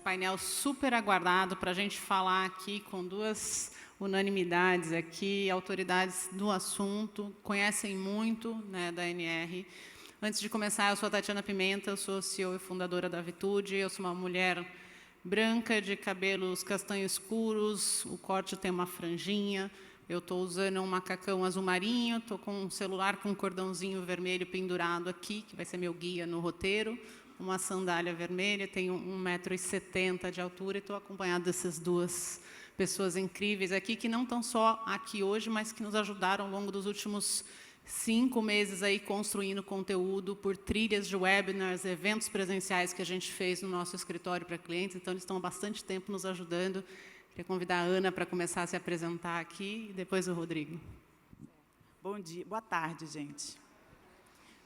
painel super aguardado para a gente falar aqui com duas unanimidades aqui, autoridades do assunto, conhecem muito, né, da ANR. Antes de começar, eu sou a Tatiana Pimenta, eu sou CEO e fundadora da Vitude, eu sou uma mulher branca, de cabelos castanho escuros, o corte tem uma franjinha, eu estou usando um macacão azul marinho, estou com um celular com um cordãozinho vermelho pendurado aqui, que vai ser meu guia no roteiro, uma sandália vermelha, tenho 1,70 m de altura e estou acompanhada dessas duas pessoas incríveis aqui, que não estão só aqui hoje, mas que nos ajudaram ao longo dos últimos 5 meses aí construindo conteúdo por trilhas de webinars, eventos presenciais que a gente fez no nosso escritório para clientes, então eles estão há bastante tempo nos ajudando. Queria convidar a Ana para começar a se apresentar aqui e depois o Rodrigo. Bom dia, boa tarde, gente.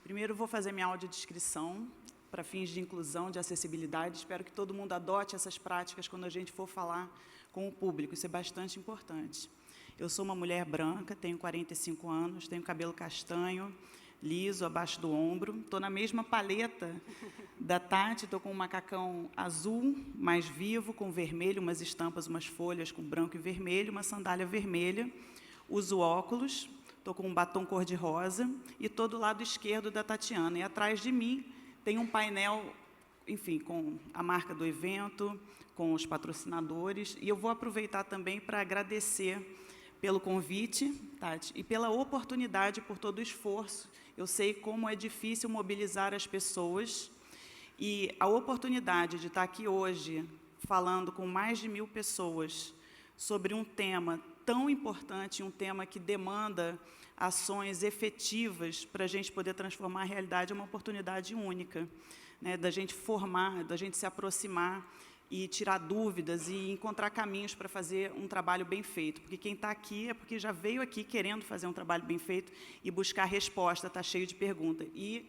Primeiro vou fazer minha audiodescrição para fins de inclusão, de acessibilidade. Espero que todo mundo adote essas práticas quando a gente for falar com o público, isso é bastante importante. Eu sou uma mulher branca, tenho 45 anos, tenho cabelo castanho, liso, abaixo do ombro. Estou na mesma paleta da Tati, estou com um macacão azul, mais vivo, com vermelho, umas estampas, umas folhas com branco e vermelho, uma sandália vermelha. Uso óculos, estou com um batom cor-de-rosa e estou do lado esquerdo da Tatiana. E atrás de mim tem um painel, enfim, com a marca do evento, com os patrocinadores. E eu vou aproveitar também para agradecer pelo convite, Tati, e pela oportunidade, por todo o esforço. Eu sei como é difícil mobilizar as pessoas, e a oportunidade de estar aqui hoje, falando com mais de 1000 pessoas, sobre um tema tão importante, um tema que demanda ações efetivas para a gente poder transformar a realidade, é uma oportunidade única, né, da gente formar, da gente se aproximar, e tirar dúvidas e encontrar caminhos para fazer um trabalho bem feito. Porque quem está aqui é porque já veio aqui querendo fazer um trabalho bem feito e buscar resposta, está cheio de perguntas. E,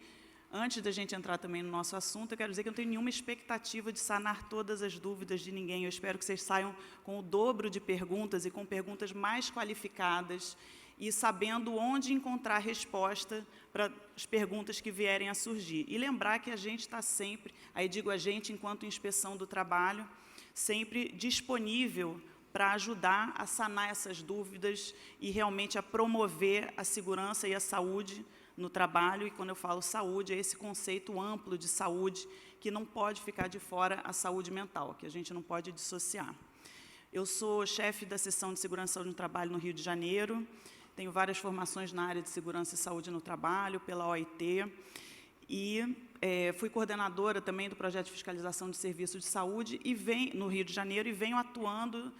antes da gente entrar também no nosso assunto, eu quero dizer que eu não tenho nenhuma expectativa de sanar todas as dúvidas de ninguém. Eu espero que vocês saiam com o dobro de perguntas e com perguntas mais qualificadas e sabendo onde encontrar resposta para as perguntas que vierem a surgir. E lembrar que a gente está sempre, aí digo a gente enquanto inspeção do trabalho, sempre disponível para ajudar a sanar essas dúvidas e realmente a promover a segurança e a saúde no trabalho. E quando eu falo saúde, é esse conceito amplo de saúde que não pode ficar de fora a saúde mental, que a gente não pode dissociar. Eu sou chefe da seção de segurança e saúde no trabalho no Rio de Janeiro, tenho várias formações na área de segurança e saúde no trabalho, pela OIT, e fui coordenadora também do projeto de fiscalização de serviços de saúde no Rio de Janeiro, e venho atuando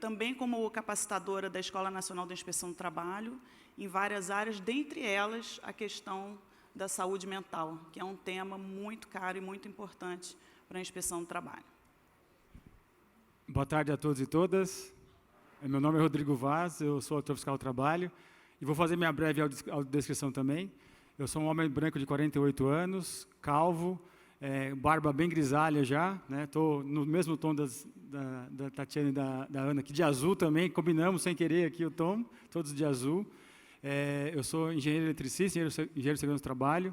também como capacitadora da Escola Nacional de Inspeção do Trabalho, em várias áreas, dentre elas a questão da saúde mental, que é um tema muito caro e muito importante para a inspeção do trabalho. Boa tarde a todos e todas. Meu nome é Rodrigo Vaz, eu sou auditor fiscal do trabalho e vou fazer minha breve audiodescrição também. Eu sou um homem branco de 48 anos, calvo, barba bem grisalha já, né? Estou no mesmo tom da Tatiana e da Ana, aqui de azul também, combinamos sem querer aqui o tom, todos de azul. Eu sou engenheiro eletricista, engenheiro de segurança do trabalho.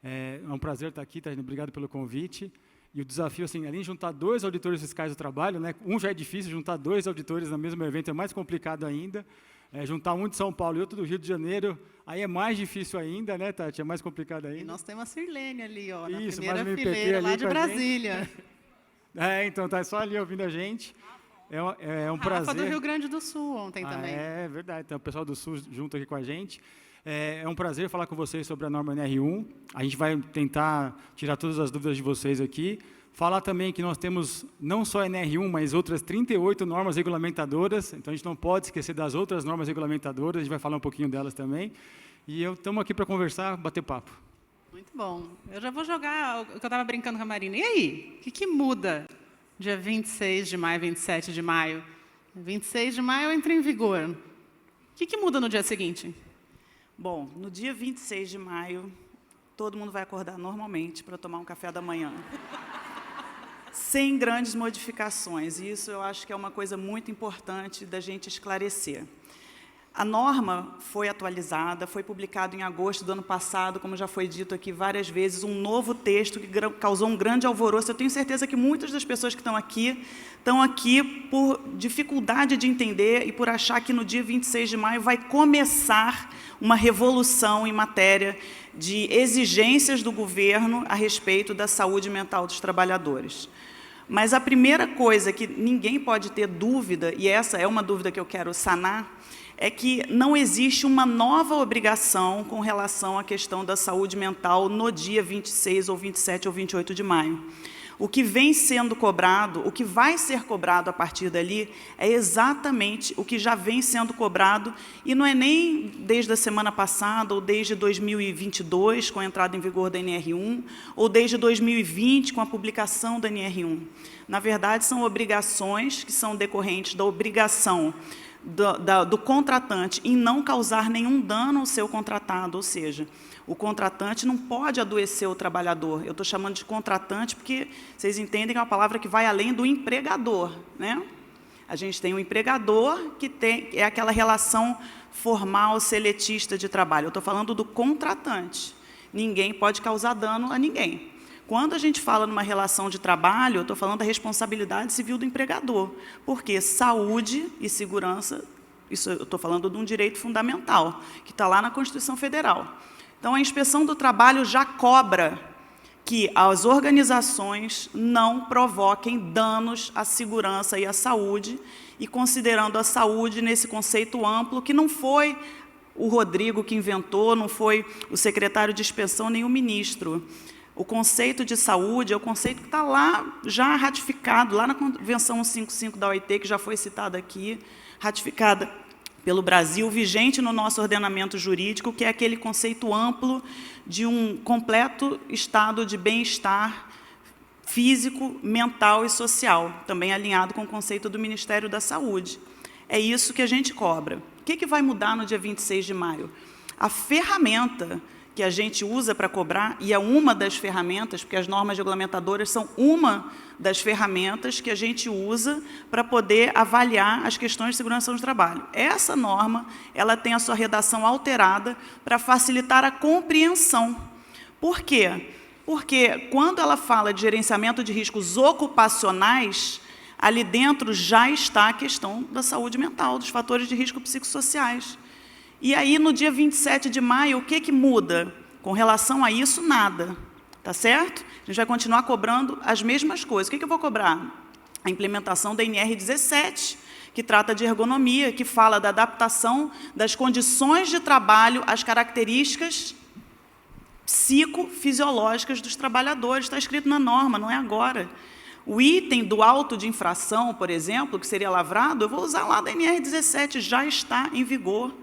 É um prazer estar aqui, Tatiana, obrigado pelo convite. E o desafio, assim, além de juntar 2 auditores fiscais do trabalho, né, um já é difícil, juntar 2 auditores no mesmo evento é mais complicado ainda. Juntar um de São Paulo e outro do Rio de Janeiro, aí é mais difícil ainda, né, Tati? É mais complicado ainda. E nós temos a Sirlene ali, ó, na Isso, primeira mais um fileira, ali lá de Brasília. Então, tá só ali ouvindo a gente. É um prazer. Rafa do Rio Grande do Sul ontem também. É verdade, então o pessoal do Sul junto aqui com a gente. É um prazer falar com vocês sobre a norma NR1. A gente vai tentar tirar todas as dúvidas de vocês aqui. Falar também que nós temos não só a NR1, mas outras 38 normas regulamentadoras. Então, a gente não pode esquecer das outras normas regulamentadoras. A gente vai falar um pouquinho delas também. E estamos aqui para conversar, bater papo. Muito bom. Eu já vou jogar o que eu estava brincando com a Marina. E aí? O que muda dia 26 de maio, 27 de maio? 26 de maio entra em vigor. O que muda no dia seguinte? Bom, no dia 26 de maio, todo mundo vai acordar normalmente para tomar um café da manhã. Sem grandes modificações. E isso eu acho que é uma coisa muito importante da gente esclarecer. A norma foi atualizada, foi publicado em agosto do ano passado, como já foi dito aqui várias vezes, um novo texto que causou um grande alvoroço. Eu tenho certeza que muitas das pessoas que estão aqui por dificuldade de entender e por achar que no dia 26 de maio vai começar uma revolução em matéria de exigências do governo a respeito da saúde mental dos trabalhadores. Mas a primeira coisa que ninguém pode ter dúvida, e essa é uma dúvida que eu quero sanar, é que não existe uma nova obrigação com relação à questão da saúde mental no dia 26, ou 27, ou 28 de maio. O que vem sendo cobrado, o que vai ser cobrado a partir dali, é exatamente o que já vem sendo cobrado, e não é nem desde a semana passada, ou desde 2022, com a entrada em vigor da NR1, ou desde 2020, com a publicação da NR1. Na verdade, são obrigações que são decorrentes da obrigação do contratante em não causar nenhum dano ao seu contratado, ou seja, o contratante não pode adoecer o trabalhador. Eu estou chamando de contratante porque vocês entendem que é uma palavra que vai além do empregador, né? A gente tem um empregador que é aquela relação formal, seletista de trabalho. Eu estou falando do contratante. Ninguém pode causar dano a ninguém. Quando a gente fala numa relação de trabalho, eu estou falando da responsabilidade civil do empregador, porque saúde e segurança, isso eu estou falando de um direito fundamental, que está lá na Constituição Federal. Então, a Inspeção do Trabalho já cobra que as organizações não provoquem danos à segurança e à saúde, e considerando a saúde nesse conceito amplo, que não foi o Rodrigo que inventou, não foi o secretário de inspeção, nem o ministro. O conceito de saúde é o conceito que está lá, já ratificado, lá na Convenção 155 da OIT, que já foi citada aqui, ratificada pelo Brasil, vigente no nosso ordenamento jurídico, que é aquele conceito amplo de um completo estado de bem-estar físico, mental e social, também alinhado com o conceito do Ministério da Saúde. É isso que a gente cobra. O que vai mudar no dia 26 de maio? A ferramenta que a gente usa para cobrar, e é uma das ferramentas, porque as normas regulamentadoras são uma das ferramentas que a gente usa para poder avaliar as questões de segurança do trabalho. Essa norma, ela tem a sua redação alterada para facilitar a compreensão. Por quê? Porque quando ela fala de gerenciamento de riscos ocupacionais, ali dentro já está a questão da saúde mental, dos fatores de risco psicossociais. E aí, no dia 27 de maio, o que muda? Com relação a isso, nada. Tá certo? A gente vai continuar cobrando as mesmas coisas. O que eu vou cobrar? A implementação da NR17, que trata de ergonomia, que fala da adaptação das condições de trabalho às características psicofisiológicas dos trabalhadores. Está escrito na norma, não é agora. O item do auto de infração, por exemplo, que seria lavrado, eu vou usar lá da NR17, já está em vigor.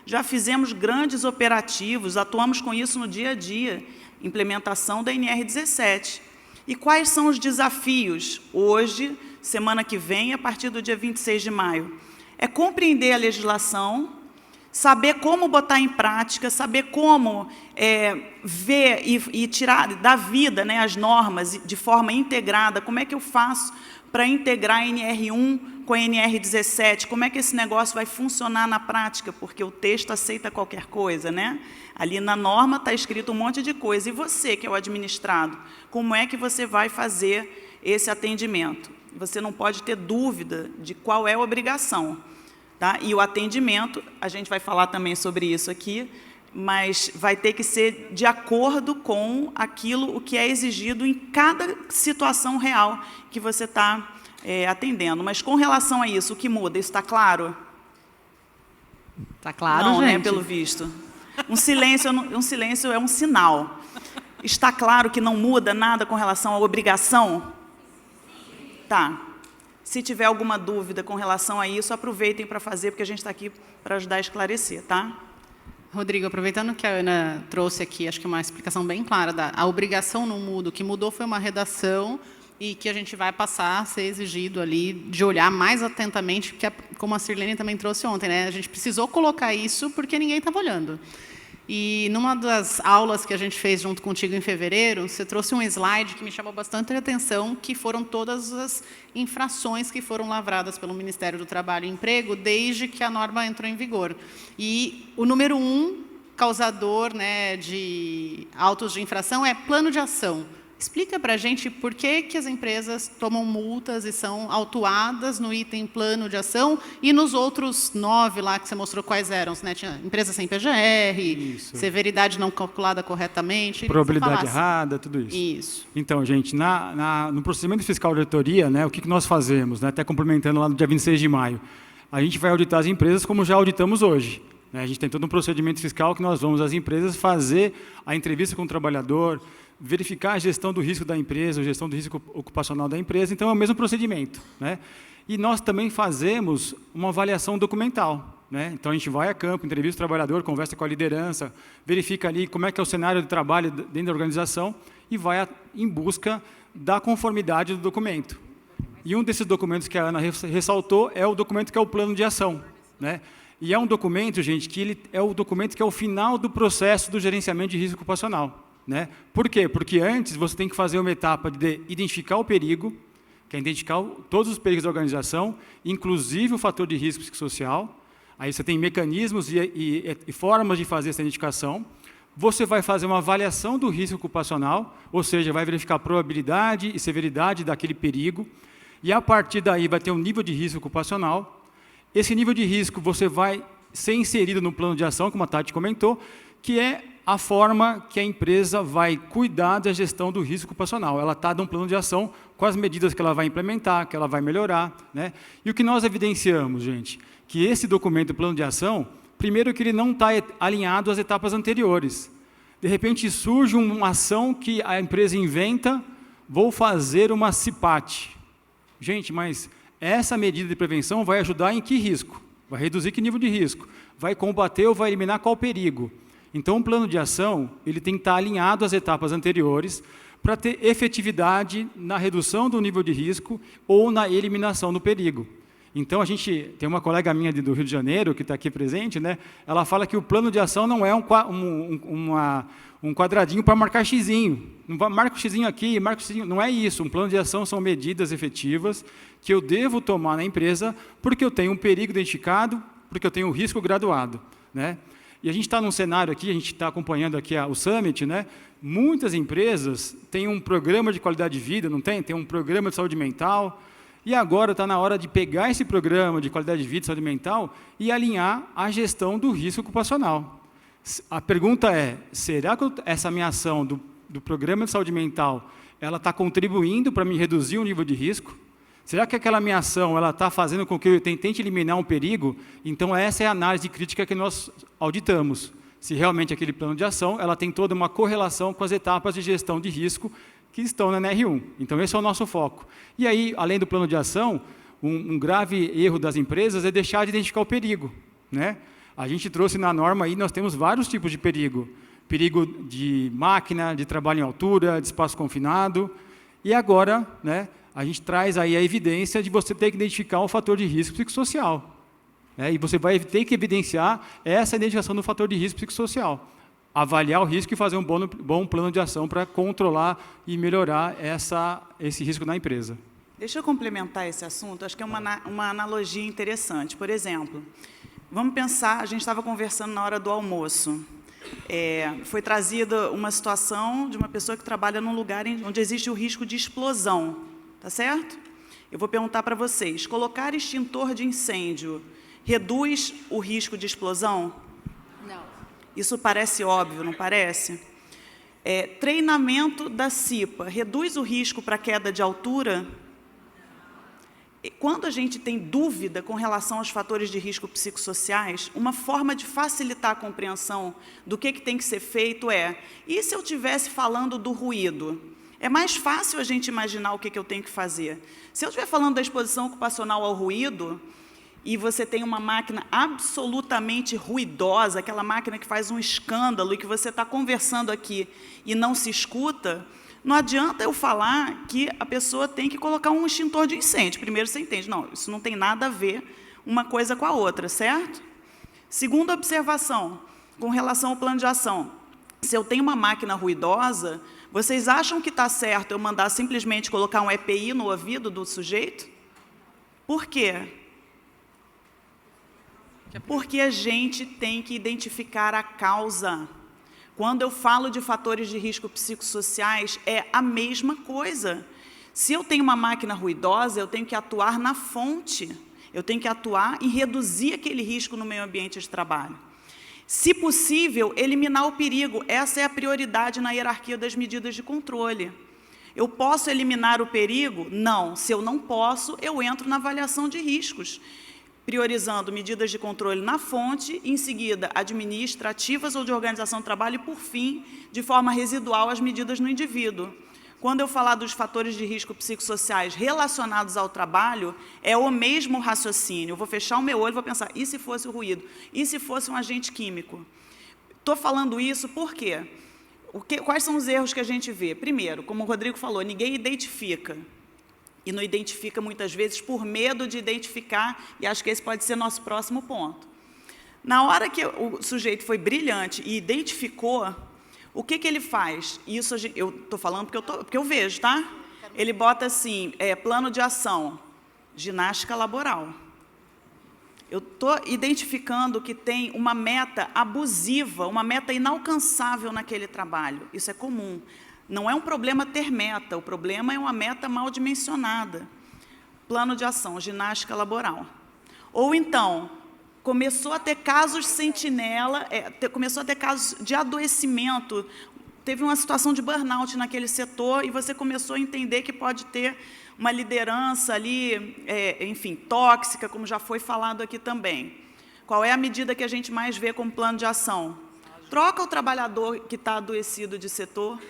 Já fizemos grandes operativos, atuamos com isso no dia a dia, implementação da NR17. E quais são os desafios hoje, semana que vem, a partir do dia 26 de maio? É compreender a legislação, saber como botar em prática, saber como ver e tirar da vida, né, as normas de forma integrada. Como é que eu faço para integrar a NR1 com a NR17? Como é que esse negócio vai funcionar na prática? Porque o texto aceita qualquer coisa, né? Ali na norma está escrito um monte de coisa. E você, que é o administrado, como é que você vai fazer esse atendimento? Você não pode ter dúvida de qual é a obrigação. Tá? E o atendimento, a gente vai falar também sobre isso aqui, mas vai ter que ser de acordo com aquilo o que é exigido em cada situação real que você está atendendo. Mas com relação a isso, o que muda? Isso está claro? Está claro, não, gente? Né, pelo visto. Um silêncio é um sinal. Está claro que não muda nada com relação à obrigação? Tá. Se tiver alguma dúvida com relação a isso, aproveitem para fazer, porque a gente está aqui para ajudar a esclarecer, tá? Rodrigo, aproveitando que a Ana trouxe aqui, acho que uma explicação bem clara, a obrigação não muda, o que mudou foi uma redação e que a gente vai passar a ser exigido ali de olhar mais atentamente, porque como a Sirlene também trouxe ontem, né? A gente precisou colocar isso porque ninguém estava olhando. E, numa das aulas que a gente fez junto contigo em fevereiro, você trouxe um slide que me chamou bastante atenção, que foram todas as infrações que foram lavradas pelo Ministério do Trabalho e Emprego desde que a norma entrou em vigor. E o número 1 causador, né, de autos de infração é plano de ação. Explica para a gente por que as empresas tomam multas e são autuadas no item plano de ação e nos outros 9 lá que você mostrou quais eram, né? Tinha empresa sem PGR, isso, severidade não calculada corretamente. Probabilidade errada, tudo isso. Isso. Então, gente, no procedimento fiscal de auditoria, né, o que nós fazemos, né, até complementando lá no dia 26 de maio, a gente vai auditar as empresas como já auditamos hoje. Né? A gente tem todo um procedimento fiscal que nós vamos às empresas fazer a entrevista com o trabalhador, verificar a gestão do risco da empresa, a gestão do risco ocupacional da empresa, então é o mesmo procedimento. Né? E nós também fazemos uma avaliação documental. Né? Então, a gente vai a campo, entrevista o trabalhador, conversa com a liderança, verifica ali como é que é o cenário de trabalho dentro da organização e vai em busca da conformidade do documento. E um desses documentos que a Ana ressaltou é o documento que é o plano de ação. Né? E é um documento, gente, que ele é o documento que é o final do processo do gerenciamento de risco ocupacional. Né? Por quê? Porque antes você tem que fazer uma etapa de identificar o perigo, que é identificar todos os perigos da organização, inclusive o fator de risco psicossocial. Aí você tem mecanismos e formas de fazer essa identificação. Você vai fazer uma avaliação do risco ocupacional, ou seja, vai verificar a probabilidade e severidade daquele perigo, e a partir daí vai ter um nível de risco ocupacional. Esse nível de risco você vai ser inserido no plano de ação, como a Tati comentou, que é a forma que a empresa vai cuidar da gestão do risco ocupacional. Ela está num plano de ação com as medidas que ela vai implementar, que ela vai melhorar. Né? E o que nós evidenciamos, gente, que esse documento, plano de ação, primeiro que ele não está alinhado às etapas anteriores. De repente surge uma ação que a empresa inventa, vou fazer uma CIPAT. Gente, mas essa medida de prevenção vai ajudar em que risco? Vai reduzir que nível de risco? Vai combater ou vai eliminar qual perigo? Então, o plano de ação ele tem que estar alinhado às etapas anteriores para ter efetividade na redução do nível de risco ou na eliminação do perigo. Então, a gente tem uma colega minha do Rio de Janeiro, que está aqui presente, né? Ela fala que o plano de ação não é um quadradinho para marcar xizinho. Não marca o xizinho aqui, marca o xizinho. Não é isso. Um plano de ação são medidas efetivas que eu devo tomar na empresa porque eu tenho um perigo identificado, porque eu tenho um risco graduado. Né? E a gente está num cenário aqui, a gente está acompanhando aqui o Summit, né? Muitas empresas têm um programa de qualidade de vida, não tem? Tem um programa de saúde mental, e agora está na hora de pegar esse programa de qualidade de vida e saúde mental e alinhar a gestão do risco ocupacional. A pergunta é, será que essa minha ação do programa de saúde mental ela está contribuindo para me reduzir o nível de risco? Será que aquela minha ação está fazendo com que eu tente eliminar um perigo? Então, essa é a análise crítica que nós auditamos. Se realmente aquele plano de ação ela tem toda uma correlação com as etapas de gestão de risco que estão na NR1. Então, esse é o nosso foco. E aí, além do plano de ação, um grave erro das empresas é deixar de identificar o perigo. Né? A gente trouxe na norma aí, nós temos vários tipos de perigo. Perigo de máquina, de trabalho em altura, de espaço confinado. E agora, né, a gente traz aí a evidência de você ter que identificar o fator de risco psicossocial. E você vai ter que evidenciar essa identificação do fator de risco psicossocial. Avaliar o risco e fazer um bom plano de ação para controlar e melhorar esse risco na empresa. Deixa eu complementar esse assunto, acho que é uma analogia interessante. Por exemplo, vamos pensar, a gente estava conversando na hora do almoço. Foi trazida uma situação de uma pessoa que trabalha num lugar onde existe o risco de explosão. Tá certo? Eu vou perguntar para vocês, colocar extintor de incêndio reduz o risco de explosão? Não. Isso parece óbvio, não parece? Treinamento da CIPA reduz o risco para queda de altura? Quando a gente tem dúvida com relação aos fatores de risco psicossociais, uma forma de facilitar a compreensão do que tem que ser feito e se eu estivesse falando do ruído? É mais fácil a gente imaginar o que eu tenho que fazer. Se eu estiver falando da exposição ocupacional ao ruído, e você tem uma máquina absolutamente ruidosa, aquela máquina que faz um escândalo, e que você está conversando aqui e não se escuta, não adianta eu falar que a pessoa tem que colocar um extintor de incêndio. Primeiro você entende, não, isso não tem nada a ver uma coisa com a outra, certo? Segunda observação, com relação ao plano de ação, se eu tenho uma máquina ruidosa, vocês acham que está certo eu mandar simplesmente colocar um EPI no ouvido do sujeito? Por quê? Porque a gente tem que identificar a causa. Quando eu falo de fatores de risco psicossociais, é a mesma coisa. Se eu tenho uma máquina ruidosa, eu tenho que atuar na fonte. Eu tenho que atuar em reduzir aquele risco no meio ambiente de trabalho. Se possível, eliminar o perigo. Essa é a prioridade na hierarquia das medidas de controle. Eu posso eliminar o perigo? Não. Se eu não posso, eu entro na avaliação de riscos, priorizando medidas de controle na fonte, em seguida, administrativas ou de organização do trabalho e, por fim, de forma residual, as medidas no indivíduo. Quando eu falar dos fatores de risco psicossociais relacionados ao trabalho, é o mesmo raciocínio. Eu vou fechar o meu olho e vou pensar, e se fosse o ruído? E se fosse um agente químico? Estou falando isso por quê? Quais são os erros que a gente vê? Primeiro, como o Rodrigo falou, ninguém identifica. E não identifica muitas vezes por medo de identificar, e acho que esse pode ser nosso próximo ponto. Na hora que o sujeito foi brilhante e identificou, o que ele faz? Isso eu estou falando porque eu vejo, tá? Ele bota assim, plano de ação, ginástica laboral. Eu estou identificando que tem uma meta abusiva, uma meta inalcançável naquele trabalho. Isso é comum. Não é um problema ter meta, o problema é uma meta mal dimensionada. Plano de ação, ginástica laboral. Ou então, começou a ter casos sentinela, começou a ter casos de adoecimento, teve uma situação de burnout naquele setor e você começou a entender que pode ter uma liderança ali, enfim, tóxica, como já foi falado aqui também. Qual é a medida que a gente mais vê como plano de ação? Troca o trabalhador que está adoecido de setor,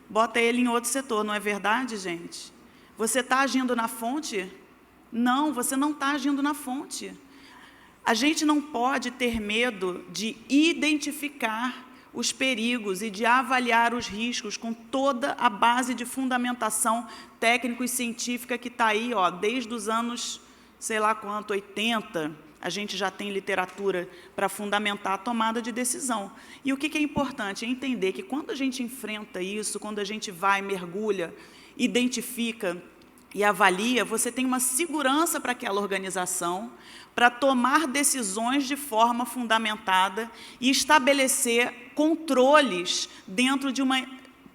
bota ele em outro setor, não é verdade, gente? Você está agindo na fonte? Não, você não está agindo na fonte. A gente não pode ter medo de identificar os perigos e de avaliar os riscos com toda a base de fundamentação técnico e científica que está aí, ó, desde os anos, sei lá quanto, 80, a gente já tem literatura para fundamentar a tomada de decisão. E o que é importante é entender que quando a gente enfrenta isso, quando a gente vai, mergulha, identifica e avalia, você tem uma segurança para aquela organização, para tomar decisões de forma fundamentada e estabelecer controles dentro de uma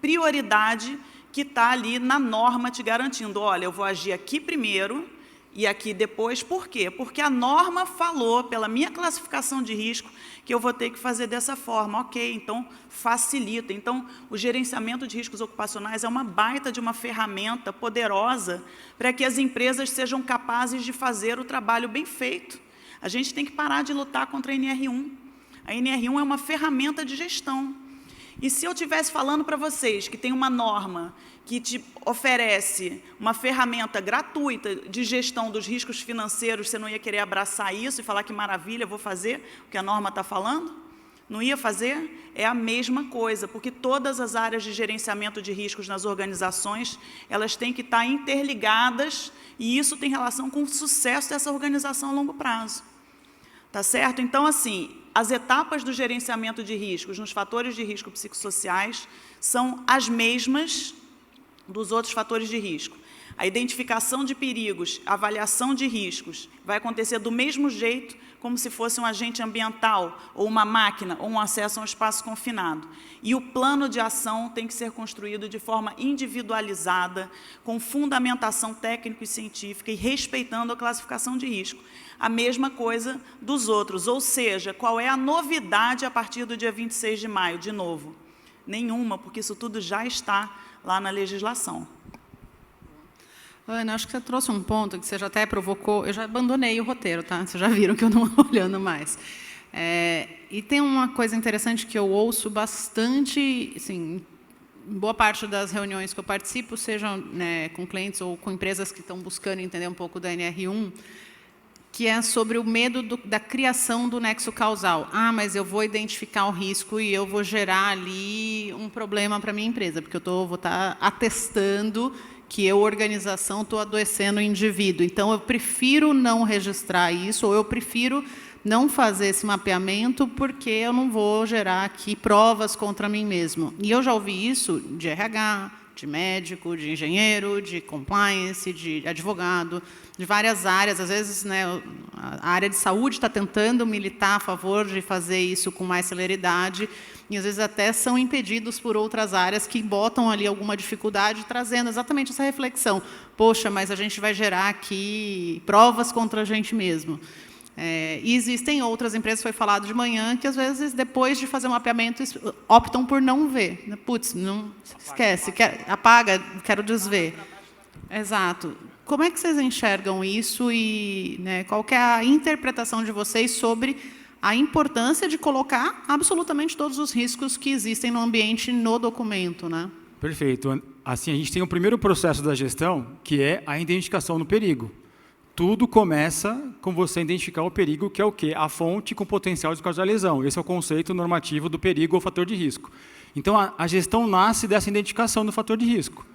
prioridade que está ali na norma te garantindo, olha, eu vou agir aqui primeiro e aqui depois. Por quê? Porque a norma falou, pela minha classificação de risco, que eu vou ter que fazer dessa forma. Ok, então facilita. Então, o gerenciamento de riscos ocupacionais é uma baita de uma ferramenta poderosa para que as empresas sejam capazes de fazer o trabalho bem feito. A gente tem que parar de lutar contra a NR1. A NR1 é uma ferramenta de gestão. E se eu estivesse falando para vocês que tem uma norma que te oferece uma ferramenta gratuita de gestão dos riscos financeiros, você não ia querer abraçar isso e falar que maravilha, vou fazer o que a norma está falando? Não ia fazer? É a mesma coisa, porque todas as áreas de gerenciamento de riscos nas organizações, elas têm que estar interligadas e isso tem relação com o sucesso dessa organização a longo prazo. Tá certo? Então, assim, as etapas do gerenciamento de riscos nos fatores de risco psicossociais são as mesmas dos outros fatores de risco. A identificação de perigos, a avaliação de riscos, vai acontecer do mesmo jeito como se fosse um agente ambiental, ou uma máquina, ou um acesso a um espaço confinado. E o plano de ação tem que ser construído de forma individualizada, com fundamentação técnica e científica e respeitando a classificação de risco. A mesma coisa dos outros, ou seja, qual é a novidade a partir do dia 26 de maio? De novo, nenhuma, porque isso tudo já está lá na legislação. Ana, acho que você trouxe um ponto que você já até provocou. Eu já abandonei o roteiro, tá? Vocês já viram que eu não estou olhando mais. E tem uma coisa interessante que eu ouço bastante, assim, em boa parte das reuniões que eu participo, sejam, né, com clientes ou com empresas que estão buscando entender um pouco da NR1, que é sobre o medo da criação do nexo causal. Ah, mas eu vou identificar o risco e eu vou gerar ali um problema para a minha empresa, porque eu vou estar atestando que eu, organização, estou adoecendo o indivíduo. Então, eu prefiro não registrar isso, ou eu prefiro não fazer esse mapeamento, porque eu não vou gerar aqui provas contra mim mesmo. E eu já ouvi isso de RH, de médico, de engenheiro, de compliance, de advogado, de várias áreas. Às vezes, né, a área de saúde está tentando militar a favor de fazer isso com mais celeridade, e às vezes até são impedidos por outras áreas que botam ali alguma dificuldade, trazendo exatamente essa reflexão. Poxa, mas a gente vai gerar aqui provas contra a gente mesmo. E existem outras empresas, foi falado de manhã, que às vezes, depois de fazer um mapeamento, optam por não ver. Putz, não, esquece, apaga, quero desver. Exato. Como é que vocês enxergam isso e, né, qual que é a interpretação de vocês sobre a importância de colocar absolutamente todos os riscos que existem no ambiente no documento, né? Perfeito. Assim, a gente tem o primeiro processo da gestão, que é a identificação do perigo. Tudo começa com você identificar o perigo, que é o quê? A fonte com potencial de causar lesão. Esse é o conceito normativo do perigo ou fator de risco. Então, a gestão nasce dessa identificação do fator de risco.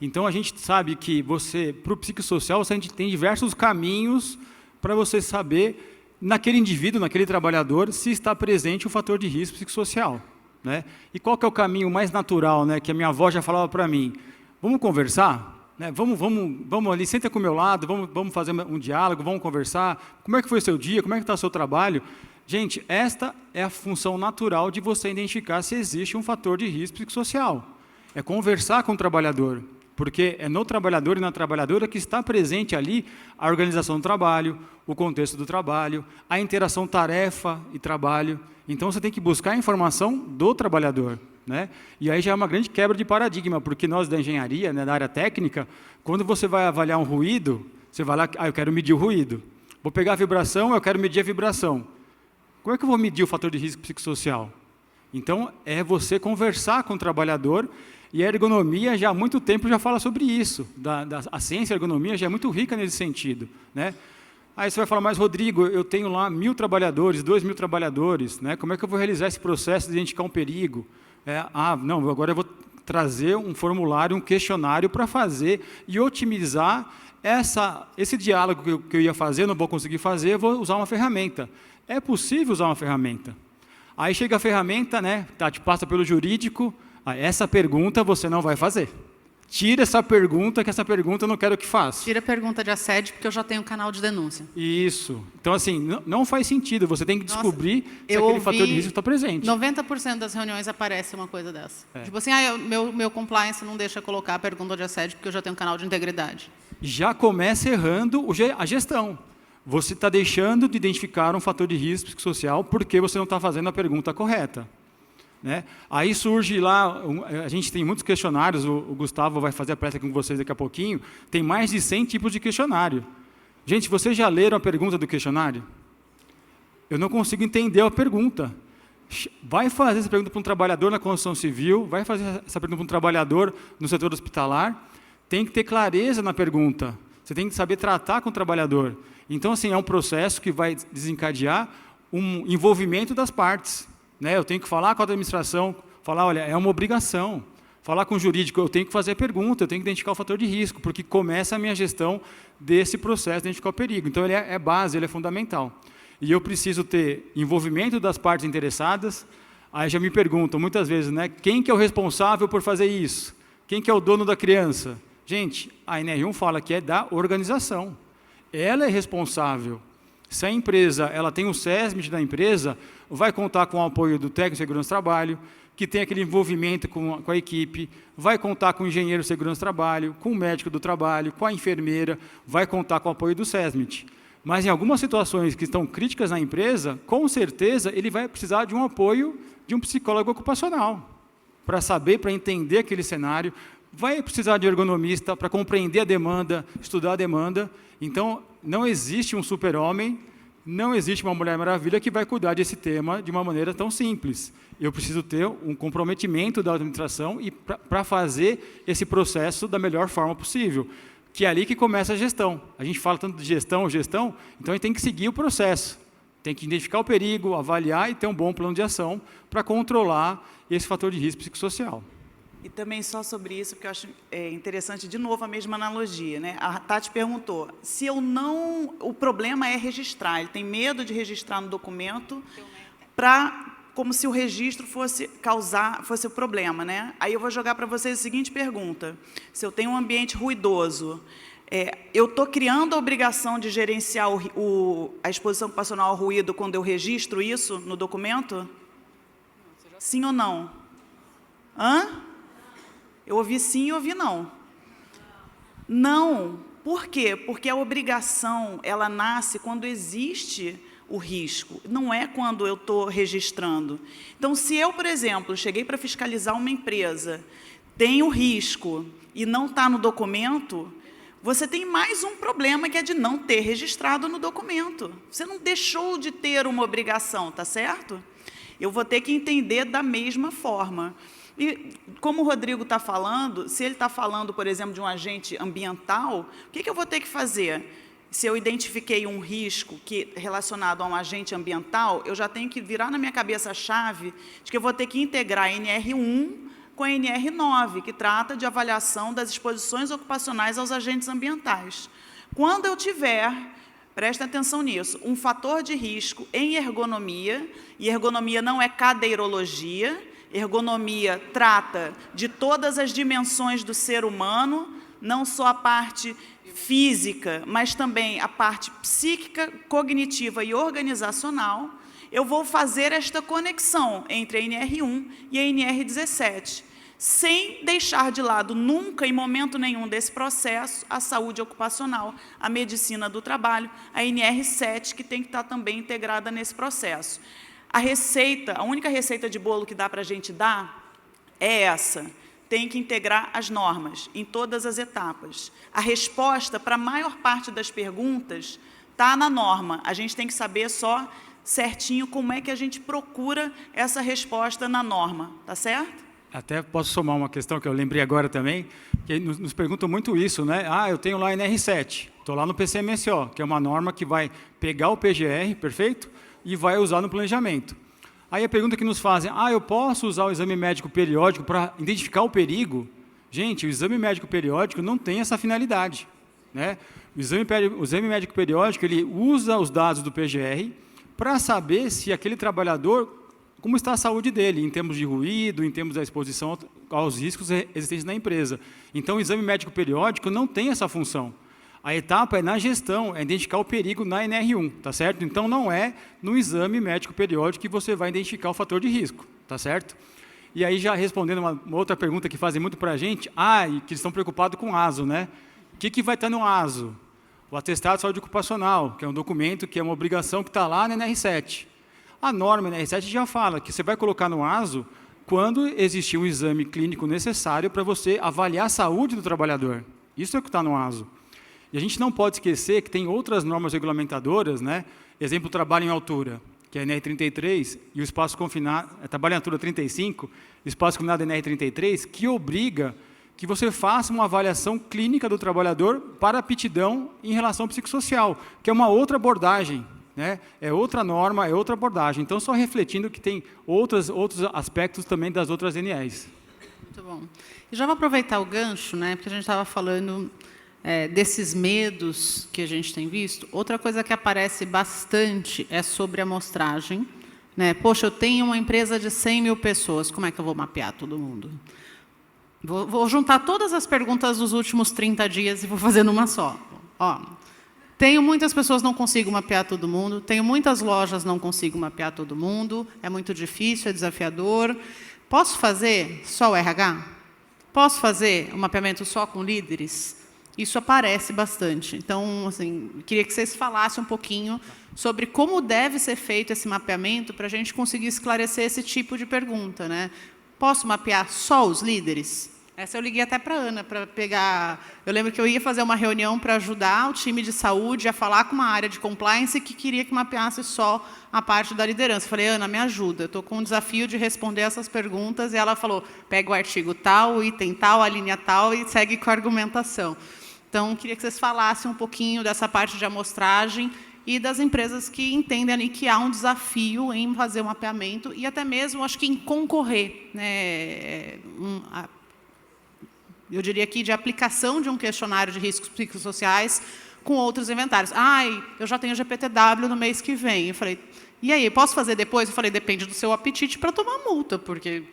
Então, a gente sabe que você, para o psicossocial, você tem diversos caminhos para você saber, naquele indivíduo, naquele trabalhador, se está presente o fator de risco psicossocial, né? E qual que é o caminho mais natural, né, que a minha avó já falava para mim? Vamos conversar? Né? Vamos ali, senta com o meu lado, vamos fazer um diálogo, vamos conversar. Como é que foi o seu dia? Como é que está o seu trabalho? Gente, esta é a função natural de você identificar se existe um fator de risco psicossocial. É conversar com o trabalhador, porque é no trabalhador e na trabalhadora que está presente ali a organização do trabalho, o contexto do trabalho, a interação tarefa e trabalho. Então, você tem que buscar a informação do trabalhador, né? E aí já é uma grande quebra de paradigma, porque nós da engenharia, né, da área técnica, quando você vai avaliar um ruído, você vai lá, eu quero medir o ruído. Vou pegar a vibração, eu quero medir a vibração. Como é que eu vou medir o fator de risco psicossocial? Então, é você conversar com o trabalhador, e a ergonomia já há muito tempo já fala sobre isso. A ciência e a ergonomia já é muito rica nesse sentido, né? Aí você vai falar, mas Rodrigo, eu tenho lá 1.000 trabalhadores, 2.000 trabalhadores, né? Como é que eu vou realizar esse processo de identificar um perigo? Não, agora eu vou trazer um formulário, um questionário para fazer e otimizar esse diálogo que eu ia fazer, eu não vou conseguir fazer, eu vou usar uma ferramenta. É possível usar uma ferramenta. Aí chega a ferramenta, né, te passa pelo jurídico, essa pergunta você não vai fazer. Tira essa pergunta, que essa pergunta eu não quero que faça. Tira a pergunta de assédio, porque eu já tenho um canal de denúncia. Isso. Então, assim, não faz sentido. Você tem que descobrir se aquele fator de risco está presente. 90% das reuniões aparece uma coisa dessa. Tipo assim, meu compliance não deixa colocar a pergunta de assédio, porque eu já tenho um canal de integridade. Já começa errando a gestão. Você está deixando de identificar um fator de risco psicossocial porque você não está fazendo a pergunta correta. Né? Aí surge lá, a gente tem muitos questionários, o Gustavo vai fazer a palestra com vocês daqui a pouquinho, tem mais de 100 tipos de questionário. Gente, vocês já leram a pergunta do questionário? Eu não consigo entender a pergunta. Vai fazer essa pergunta para um trabalhador na construção civil, vai fazer essa pergunta para um trabalhador no setor hospitalar, tem que ter clareza na pergunta, você tem que saber tratar com o trabalhador. Então, assim, é um processo que vai desencadear um envolvimento das partes. Né? Eu tenho que falar com a administração, falar, olha, é uma obrigação. Falar com o jurídico, eu tenho que fazer a pergunta, eu tenho que identificar o fator de risco, porque começa a minha gestão desse processo de identificar o perigo. Então, ele é base, ele é fundamental. E eu preciso ter envolvimento das partes interessadas. Aí já me perguntam, muitas vezes, né, quem que é o responsável por fazer isso? Quem que é o dono da criança? Gente, a NR1 fala que é da organização. Ela é responsável. Se a empresa ela tem um SESMIT da empresa, vai contar com o apoio do técnico de segurança do trabalho, que tem aquele envolvimento com a equipe, vai contar com o engenheiro de segurança do trabalho, com o médico do trabalho, com a enfermeira, vai contar com o apoio do SESMIT. Mas em algumas situações que estão críticas na empresa, com certeza ele vai precisar de um apoio de um psicólogo ocupacional, para saber, para entender aquele cenário, vai precisar de ergonomista para compreender a demanda, estudar a demanda. Então, não existe um super-homem, não existe uma Mulher Maravilha que vai cuidar desse tema de uma maneira tão simples. Eu preciso ter um comprometimento da administração e para fazer esse processo da melhor forma possível, que é ali que começa a gestão. A gente fala tanto de gestão, então a gente tem que seguir o processo. Tem que identificar o perigo, avaliar e ter um bom plano de ação para controlar esse fator de risco psicossocial. E também só sobre isso, porque eu acho interessante, de novo, a mesma analogia, né? A Tati perguntou, se eu não... O problema é registrar, ele tem medo de registrar no documento como se o registro fosse o problema, né? Aí eu vou jogar para vocês a seguinte pergunta. Se eu tenho um ambiente ruidoso, eu estou criando a obrigação de gerenciar a exposição ocupacional ao ruído quando eu registro isso no documento? Sim ou não? Hã? Eu ouvi sim e ouvi não. Não. Por quê? Porque a obrigação, ela nasce quando existe o risco, não é quando eu estou registrando. Então, se eu, por exemplo, cheguei para fiscalizar uma empresa, tenho risco e não está no documento, você tem mais um problema, que é de não ter registrado no documento. Você não deixou de ter uma obrigação, tá certo? Eu vou ter que entender da mesma forma. E, como o Rodrigo está falando, se ele está falando, por exemplo, de um agente ambiental, o que eu vou ter que fazer? Se eu identifiquei um risco relacionado a um agente ambiental, eu já tenho que virar na minha cabeça a chave de que eu vou ter que integrar a NR1 com a NR9, que trata de avaliação das exposições ocupacionais aos agentes ambientais. Quando eu tiver, prestem atenção nisso, um fator de risco em ergonomia, e ergonomia não é cadeirologia, ergonomia trata de todas as dimensões do ser humano, não só a parte física, mas também a parte psíquica, cognitiva e organizacional. Eu vou fazer esta conexão entre a NR1 e a NR17, sem deixar de lado nunca, em momento nenhum desse processo, a saúde ocupacional, a medicina do trabalho, a NR7, que tem que estar também integrada nesse processo. A única receita de bolo que dá para a gente dar é essa. Tem que integrar as normas em todas as etapas. A resposta para a maior parte das perguntas está na norma. A gente tem que saber só certinho como é que a gente procura essa resposta na norma, tá certo? Até posso somar uma questão que eu lembrei agora também, que nos perguntam muito isso, né? Ah, eu tenho lá a NR7, estou lá no PCMSO, que é uma norma que vai pegar o PGR, perfeito? E vai usar no planejamento. Aí a pergunta que nos fazem, eu posso usar o exame médico periódico para identificar o perigo? Gente, o exame médico periódico não tem essa finalidade, né? O exame médico periódico, ele usa os dados do PGR para saber se aquele trabalhador, como está a saúde dele, em termos de ruído, em termos da exposição aos riscos existentes na empresa. Então, o exame médico periódico não tem essa função. A etapa é na gestão, é identificar o perigo na NR1, tá certo? Então, não é no exame médico periódico que você vai identificar o fator de risco, tá certo? E aí, já respondendo uma outra pergunta que fazem muito para a gente, e que estão preocupados com o ASO, né? O que vai estar no ASO? O atestado de saúde ocupacional, que é um documento que é uma obrigação que está lá na NR7. A norma NR7 já fala que você vai colocar no ASO quando existir um exame clínico necessário para você avaliar a saúde do trabalhador. Isso é o que está no ASO. E a gente não pode esquecer que tem outras normas regulamentadoras, né? Exemplo, o trabalho em altura, que é a NR33, e o espaço confinado, trabalho em altura 35, espaço confinado NR33, que obriga que você faça uma avaliação clínica do trabalhador para aptidão em relação ao psicossocial, que é uma outra abordagem, né? É outra norma, é outra abordagem. Então, só refletindo que tem outros aspectos também das outras NRs. Muito bom. E já vou aproveitar o gancho, né? Porque a gente estava falando desses medos que a gente tem visto. Outra coisa que aparece bastante é sobre a amostragem, né? Poxa, eu tenho uma empresa de 100 mil pessoas, como é que eu vou mapear todo mundo? Vou juntar todas as perguntas dos últimos 30 dias e vou fazer numa só. Tenho muitas pessoas, não consigo mapear todo mundo. Tenho muitas lojas, não consigo mapear todo mundo. É muito difícil, é desafiador. Posso fazer só o RH? Posso fazer um mapeamento só com líderes? Isso aparece bastante. Então, assim, queria que vocês falassem um pouquinho sobre como deve ser feito esse mapeamento para a gente conseguir esclarecer esse tipo de pergunta, né? Posso mapear só os líderes? Essa eu liguei até para a Ana, para pegar... Eu lembro que eu ia fazer uma reunião para ajudar o time de saúde a falar com uma área de compliance que queria que mapeasse só a parte da liderança. Eu falei, Ana, me ajuda, eu estou com um desafio de responder essas perguntas. E ela falou, pega o artigo tal, o item tal, a linha tal e segue com a argumentação. Então, queria que vocês falassem um pouquinho dessa parte de amostragem e das empresas que entendem ali que há um desafio em fazer o mapeamento e até mesmo, acho que, em concorrer, né, eu diria aqui, de aplicação de um questionário de riscos psicossociais com outros inventários. Eu já tenho GPTW no mês que vem. Eu falei, e aí, posso fazer depois? Eu falei, depende do seu apetite para tomar multa, porque,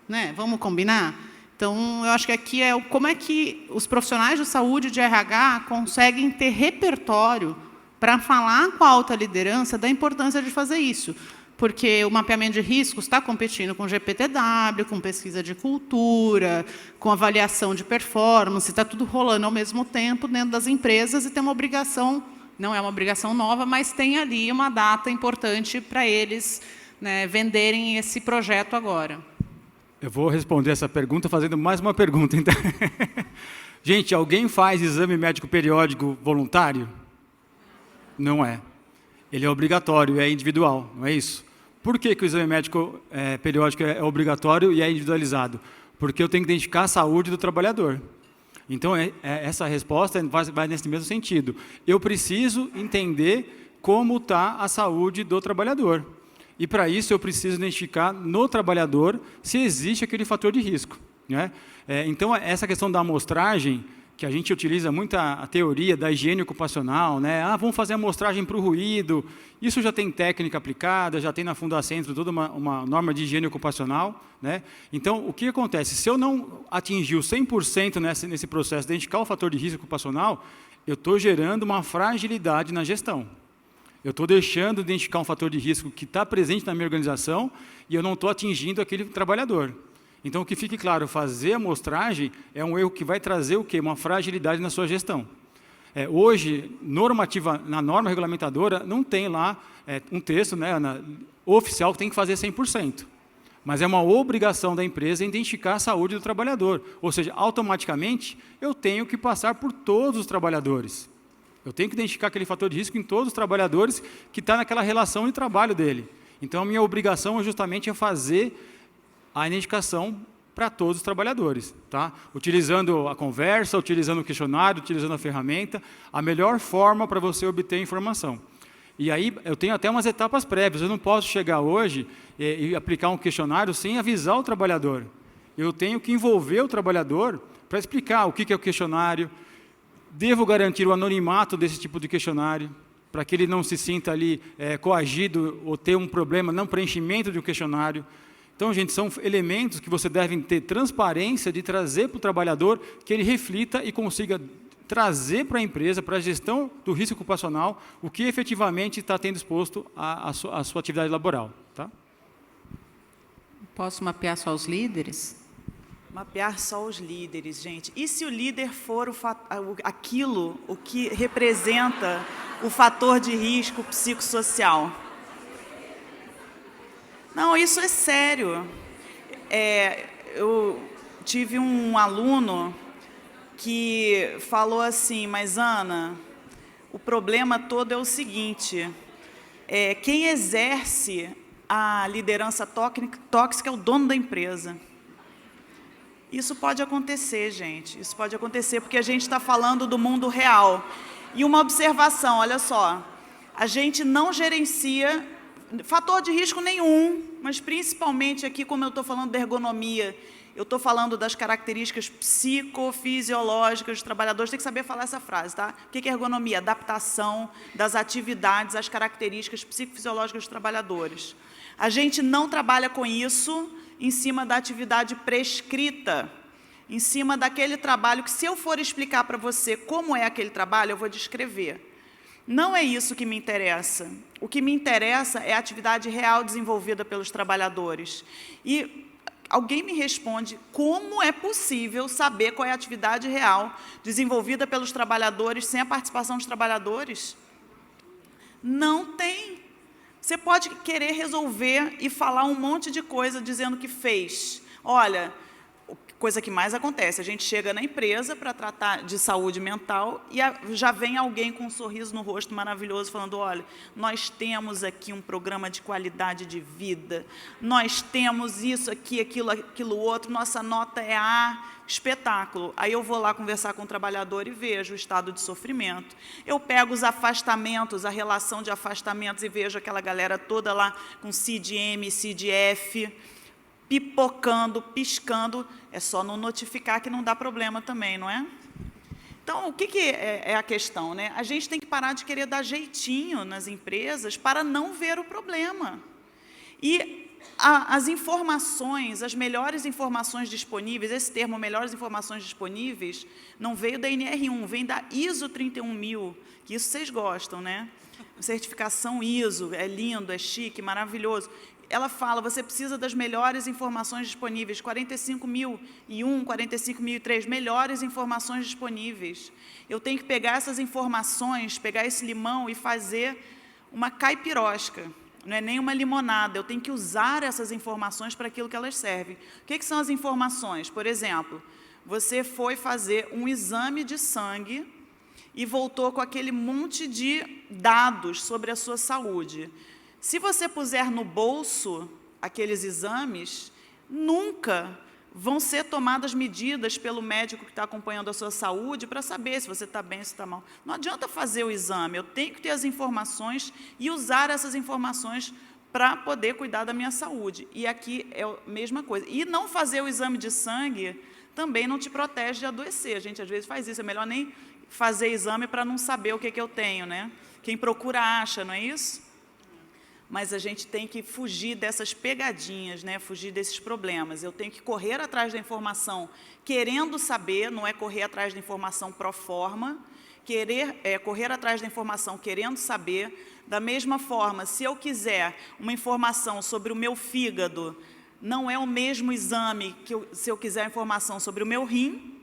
né, vamos combinar? Então, eu acho que aqui é como é que os profissionais de saúde de RH conseguem ter repertório para falar com a alta liderança da importância de fazer isso. Porque o mapeamento de riscos está competindo com GPTW, com pesquisa de cultura, com avaliação de performance, está tudo rolando ao mesmo tempo dentro das empresas e tem uma obrigação, não é uma obrigação nova, mas tem ali uma data importante para eles, né, venderem esse projeto agora. Eu vou responder essa pergunta fazendo mais uma pergunta, então. Gente, alguém faz exame médico periódico voluntário? Não é. Ele é obrigatório, é individual, não é isso? Por que o exame médico periódico é obrigatório e é individualizado? Porque eu tenho que identificar a saúde do trabalhador. Então, essa resposta vai nesse mesmo sentido. Eu preciso entender como está a saúde do trabalhador. E, para isso, eu preciso identificar no trabalhador se existe aquele fator de risco, né? Então, essa questão da amostragem, que a gente utiliza muito a teoria da higiene ocupacional, né? Vamos fazer amostragem para o ruído. Isso já tem técnica aplicada, já tem na Fundacentro toda uma norma de higiene ocupacional, né? Então, o que acontece? Se eu não atingir o 100% nesse processo de identificar o fator de risco ocupacional, eu estou gerando uma fragilidade na gestão. Eu estou deixando de identificar um fator de risco que está presente na minha organização e eu não estou atingindo aquele trabalhador. Então, que fique claro, fazer a amostragem é um erro que vai trazer o quê? Uma fragilidade na sua gestão. Hoje, na norma regulamentadora, não tem lá um texto, né, oficial que tem que fazer 100%. Mas é uma obrigação da empresa identificar a saúde do trabalhador. Ou seja, automaticamente, eu tenho que passar por todos os trabalhadores. Eu tenho que identificar aquele fator de risco em todos os trabalhadores que está naquela relação de trabalho dele. Então, a minha obrigação justamente é fazer a identificação para todos os trabalhadores, tá? Utilizando a conversa, utilizando o questionário, utilizando a ferramenta, a melhor forma para você obter informação. E aí, eu tenho até umas etapas prévias, eu não posso chegar hoje e aplicar um questionário sem avisar o trabalhador. Eu tenho que envolver o trabalhador para explicar o que é o questionário, devo garantir o anonimato desse tipo de questionário, para que ele não se sinta ali coagido ou ter um problema no preenchimento de um questionário. Então, gente, são elementos que você deve ter transparência de trazer para o trabalhador, que ele reflita e consiga trazer para a empresa, para a gestão do risco ocupacional, o que efetivamente está tendo exposto à sua atividade laboral. Tá? Posso mapear só os líderes? Mapear só os líderes, gente. E se o líder for aquilo, o que representa o fator de risco psicossocial? Não, isso é sério. Eu tive um aluno que falou assim, mas Ana, o problema todo é o seguinte, quem exerce a liderança tóxica é o dono da empresa. Isso pode acontecer, gente, isso pode acontecer porque a gente está falando do mundo real. E uma observação, olha só, a gente não gerencia fator de risco nenhum, mas principalmente aqui, como eu estou falando da ergonomia, eu estou falando das características psicofisiológicas dos trabalhadores, tem que saber falar essa frase, tá? O que é ergonomia? Adaptação das atividades às características psicofisiológicas dos trabalhadores. A gente não trabalha com isso em cima da atividade prescrita, em cima daquele trabalho que, se eu for explicar para você como é aquele trabalho, eu vou descrever. Não é isso que me interessa. O que me interessa é a atividade real desenvolvida pelos trabalhadores. E alguém me responde como é possível saber qual é a atividade real desenvolvida pelos trabalhadores sem a participação dos trabalhadores? Não tem. Você pode querer resolver e falar um monte de coisa dizendo que fez. Olha, coisa que mais acontece, a gente chega na empresa para tratar de saúde mental e já vem alguém com um sorriso no rosto maravilhoso falando, olha, nós temos aqui um programa de qualidade de vida, nós temos isso aqui, aquilo outro, nossa nota é A, espetáculo. Aí eu vou lá conversar com o trabalhador e vejo o estado de sofrimento. Eu pego os afastamentos, a relação de afastamentos e vejo aquela galera toda lá com CID-M, CID-F. pipocando, piscando, é só não notificar que não dá problema também, não é? Então, o que é a questão, né? A gente tem que parar de querer dar jeitinho nas empresas para não ver o problema. E as informações, as melhores informações disponíveis, esse termo, melhores informações disponíveis, não veio da NR1, vem da ISO 31000, que isso vocês gostam, né? Certificação ISO, é lindo, é chique, maravilhoso. Ela fala, você precisa das melhores informações disponíveis, 45.001, 45.003, melhores informações disponíveis. Eu tenho que pegar essas informações, pegar esse limão e fazer uma caipirosca, não é nem uma limonada, eu tenho que usar essas informações para aquilo que elas servem. O que são as informações? Por exemplo, você foi fazer um exame de sangue e voltou com aquele monte de dados sobre a sua saúde. Se você puser no bolso aqueles exames, nunca vão ser tomadas medidas pelo médico que está acompanhando a sua saúde para saber se você está bem, se está mal. Não adianta fazer o exame, eu tenho que ter as informações e usar essas informações para poder cuidar da minha saúde. E aqui é a mesma coisa. E não fazer o exame de sangue também não te protege de adoecer. A gente às vezes faz isso, é melhor nem fazer exame para não saber o que eu tenho, né? Quem procura acha, não é isso? Mas a gente tem que fugir dessas pegadinhas, né? Fugir desses problemas. Eu tenho que correr atrás da informação querendo saber, não é correr atrás da informação pro forma, correr atrás da informação querendo saber. Da mesma forma, se eu quiser uma informação sobre o meu fígado, não é o mesmo exame que se eu quiser informação sobre o meu rim,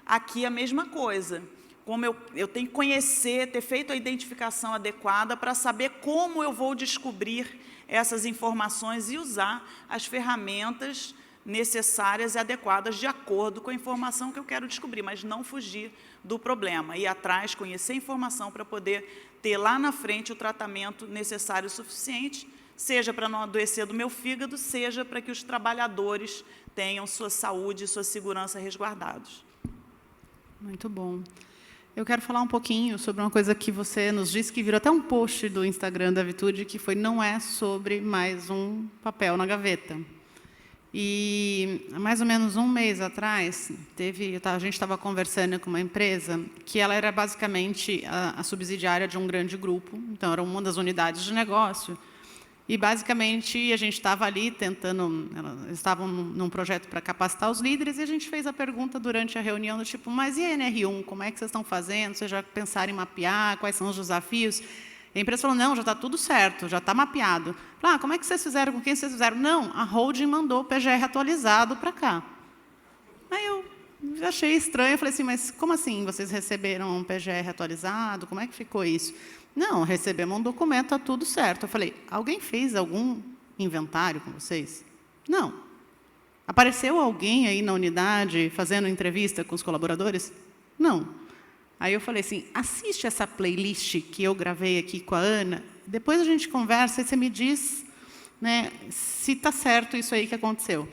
aqui é a mesma coisa. Como eu tenho que conhecer, ter feito a identificação adequada para saber como eu vou descobrir essas informações e usar as ferramentas necessárias e adequadas de acordo com a informação que eu quero descobrir, mas não fugir do problema, ir atrás, conhecer a informação para poder ter lá na frente o tratamento necessário e suficiente, seja para não adoecer do meu fígado, seja para que os trabalhadores tenham sua saúde e sua segurança resguardados. Muito bom. Eu quero falar um pouquinho sobre uma coisa que você nos disse, que virou até um post do Instagram da Vitude, que foi, não é sobre mais um papel na gaveta. E, há mais ou menos um mês atrás, a gente estava conversando com uma empresa que ela era basicamente a subsidiária de um grande grupo, então era uma das unidades de negócio. E, basicamente, a gente estava ali tentando, eles estavam num projeto para capacitar os líderes, e a gente fez a pergunta durante a reunião, do tipo, mas e a NR1, como é que vocês estão fazendo? Vocês já pensaram em mapear? Quais são os desafios? E a empresa falou, não, já está tudo certo, já está mapeado. Falei, como é que vocês fizeram? Com quem vocês fizeram? Não, a holding mandou o PGR atualizado para cá. Aí eu achei estranho, falei assim, mas como assim vocês receberam um PGR atualizado? Como é que ficou isso? Não, recebemos um documento, está tudo certo. Eu falei, alguém fez algum inventário com vocês? Não. Apareceu alguém aí na unidade fazendo entrevista com os colaboradores? Não. Aí eu falei assim, assiste essa playlist que eu gravei aqui com a Ana, depois a gente conversa e você me diz, né, se está certo isso aí que aconteceu.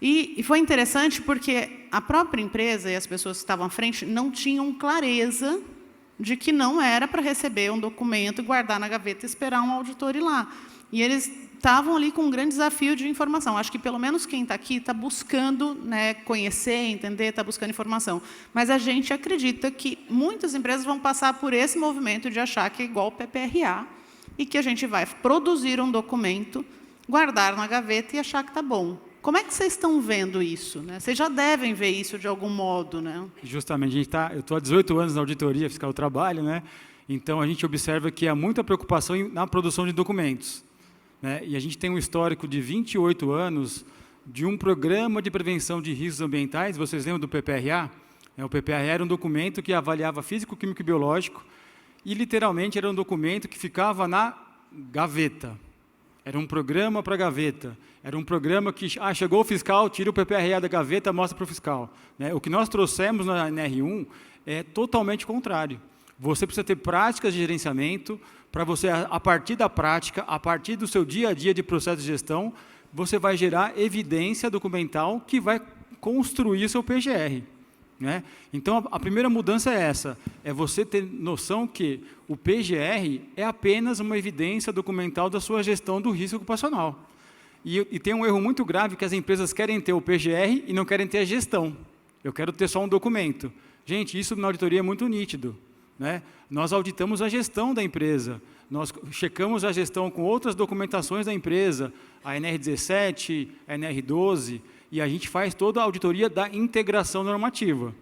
E foi interessante porque a própria empresa e as pessoas que estavam à frente não tinham clareza de que não era para receber um documento, guardar na gaveta e esperar um auditor ir lá. E eles estavam ali com um grande desafio de informação. Acho que, pelo menos, quem está aqui está buscando, né, conhecer, entender, está buscando informação. Mas a gente acredita que muitas empresas vão passar por esse movimento de achar que é igual o PPRA e que a gente vai produzir um documento, guardar na gaveta e achar que está bom. Como é que vocês estão vendo isso, né? Vocês já devem ver isso de algum modo, né? Justamente, eu estou há 18 anos na auditoria fiscal do trabalho, né? Então a gente observa que há muita preocupação na produção de documentos, né? E a gente tem um histórico de 28 anos de um programa de prevenção de riscos ambientais. Vocês lembram do PPRA? O PPRA era um documento que avaliava físico, químico e biológico e, literalmente, era um documento que ficava na gaveta. Era um programa para a gaveta. Era um programa que, chegou o fiscal, tira o PPRA da gaveta, mostra para o fiscal, né? O que nós trouxemos na NR1 é totalmente contrário. Você precisa ter práticas de gerenciamento para você, a partir da prática, a partir do seu dia a dia de processo de gestão, você vai gerar evidência documental que vai construir o seu PGR. Né? Então, a primeira mudança é essa, é você ter noção que o PGR é apenas uma evidência documental da sua gestão do risco ocupacional. E tem um erro muito grave que as empresas querem ter o PGR e não querem ter a gestão. Eu quero ter só um documento. Gente, isso na auditoria é muito nítido, né? Nós auditamos a gestão da empresa, nós checamos a gestão com outras documentações da empresa, a NR17, a NR12, e a gente faz toda a auditoria da integração normativa.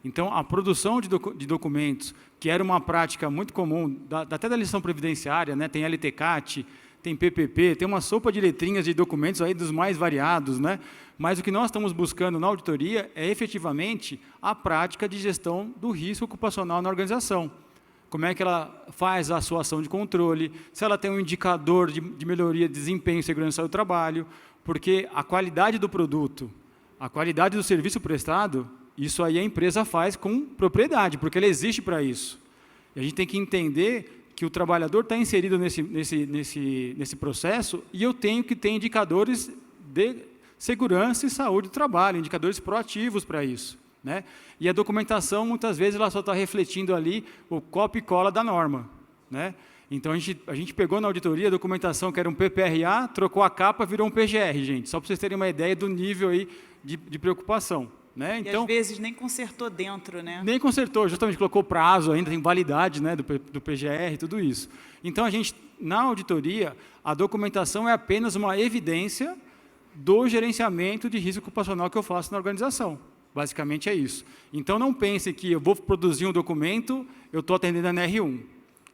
Então, a produção de documentos, que era uma prática muito comum, até da lição previdenciária, né? Tem LTCAT, tem PPP, tem uma sopa de letrinhas de documentos aí dos mais variados, né? Mas o que nós estamos buscando na auditoria é efetivamente a prática de gestão do risco ocupacional na organização. Como é que ela faz a sua ação de controle, se ela tem um indicador de melhoria de desempenho e segurança do trabalho, porque a qualidade do produto, a qualidade do serviço prestado, isso aí a empresa faz com propriedade, porque ela existe para isso. E a gente tem que entender que o trabalhador está inserido nesse processo e eu tenho que ter indicadores de segurança e saúde do trabalho, indicadores proativos para isso, né? E a documentação, muitas vezes, ela só está refletindo ali o copia e cola da norma, né? Então, a gente pegou na auditoria a documentação que era um PPRA, trocou a capa, virou um PGR, gente, só para vocês terem uma ideia do nível aí de preocupação. Né? Então, e às vezes nem consertou dentro, né? Nem consertou, justamente colocou prazo ainda, tem validade, né, do PGR, tudo isso. Então, a gente, na auditoria, a documentação é apenas uma evidência do gerenciamento de risco ocupacional que eu faço na organização. Basicamente é isso. Então, não pense que eu vou produzir um documento, eu estou atendendo a NR1.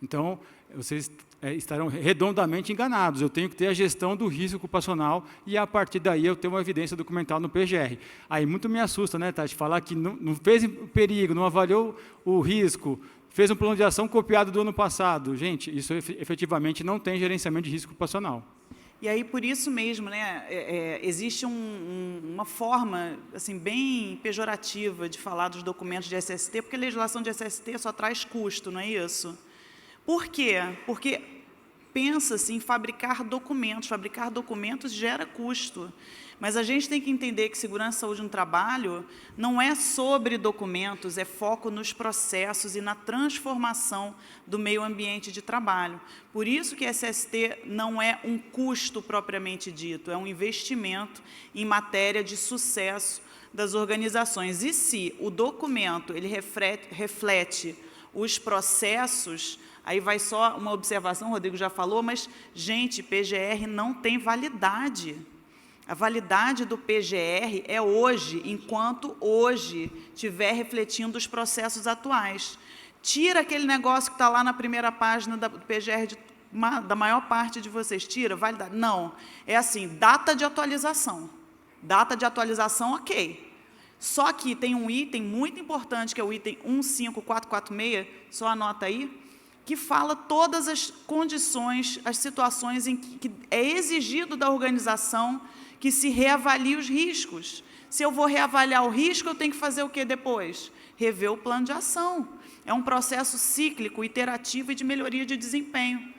Então, vocês estarão redondamente enganados. Eu tenho que ter a gestão do risco ocupacional e, a partir daí, eu tenho uma evidência documental no PGR. Aí, muito me assusta, né, Tati, falar que não fez perigo, não avaliou o risco, fez um plano de ação copiado do ano passado. Gente, isso efetivamente não tem gerenciamento de risco ocupacional. E aí, por isso mesmo, né, existe uma forma assim, bem pejorativa de falar dos documentos de SST, porque a legislação de SST só traz custo, não é isso? Por quê? Porque pensa-se em fabricar documentos gera custo. Mas a gente tem que entender que segurança e saúde no trabalho não é sobre documentos, é foco nos processos e na transformação do meio ambiente de trabalho. Por isso que SST não é um custo propriamente dito, é um investimento em matéria de sucesso das organizações. E se o documento ele reflete os processos, aí vai só uma observação, o Rodrigo já falou, mas, gente, PGR não tem validade. A validade do PGR é hoje, enquanto hoje estiver refletindo os processos atuais. Tira aquele negócio que está lá na primeira página do PGR da maior parte de vocês. Tira, validade. Não, é assim, data de atualização. Data de atualização, ok. Só que tem um item muito importante, que é o item 15446, só anota aí, que fala todas as condições, as situações em que é exigido da organização que se reavalie os riscos. Se eu vou reavaliar o risco, eu tenho que fazer o que depois? Rever o plano de ação. É um processo cíclico, iterativo e de melhoria de desempenho.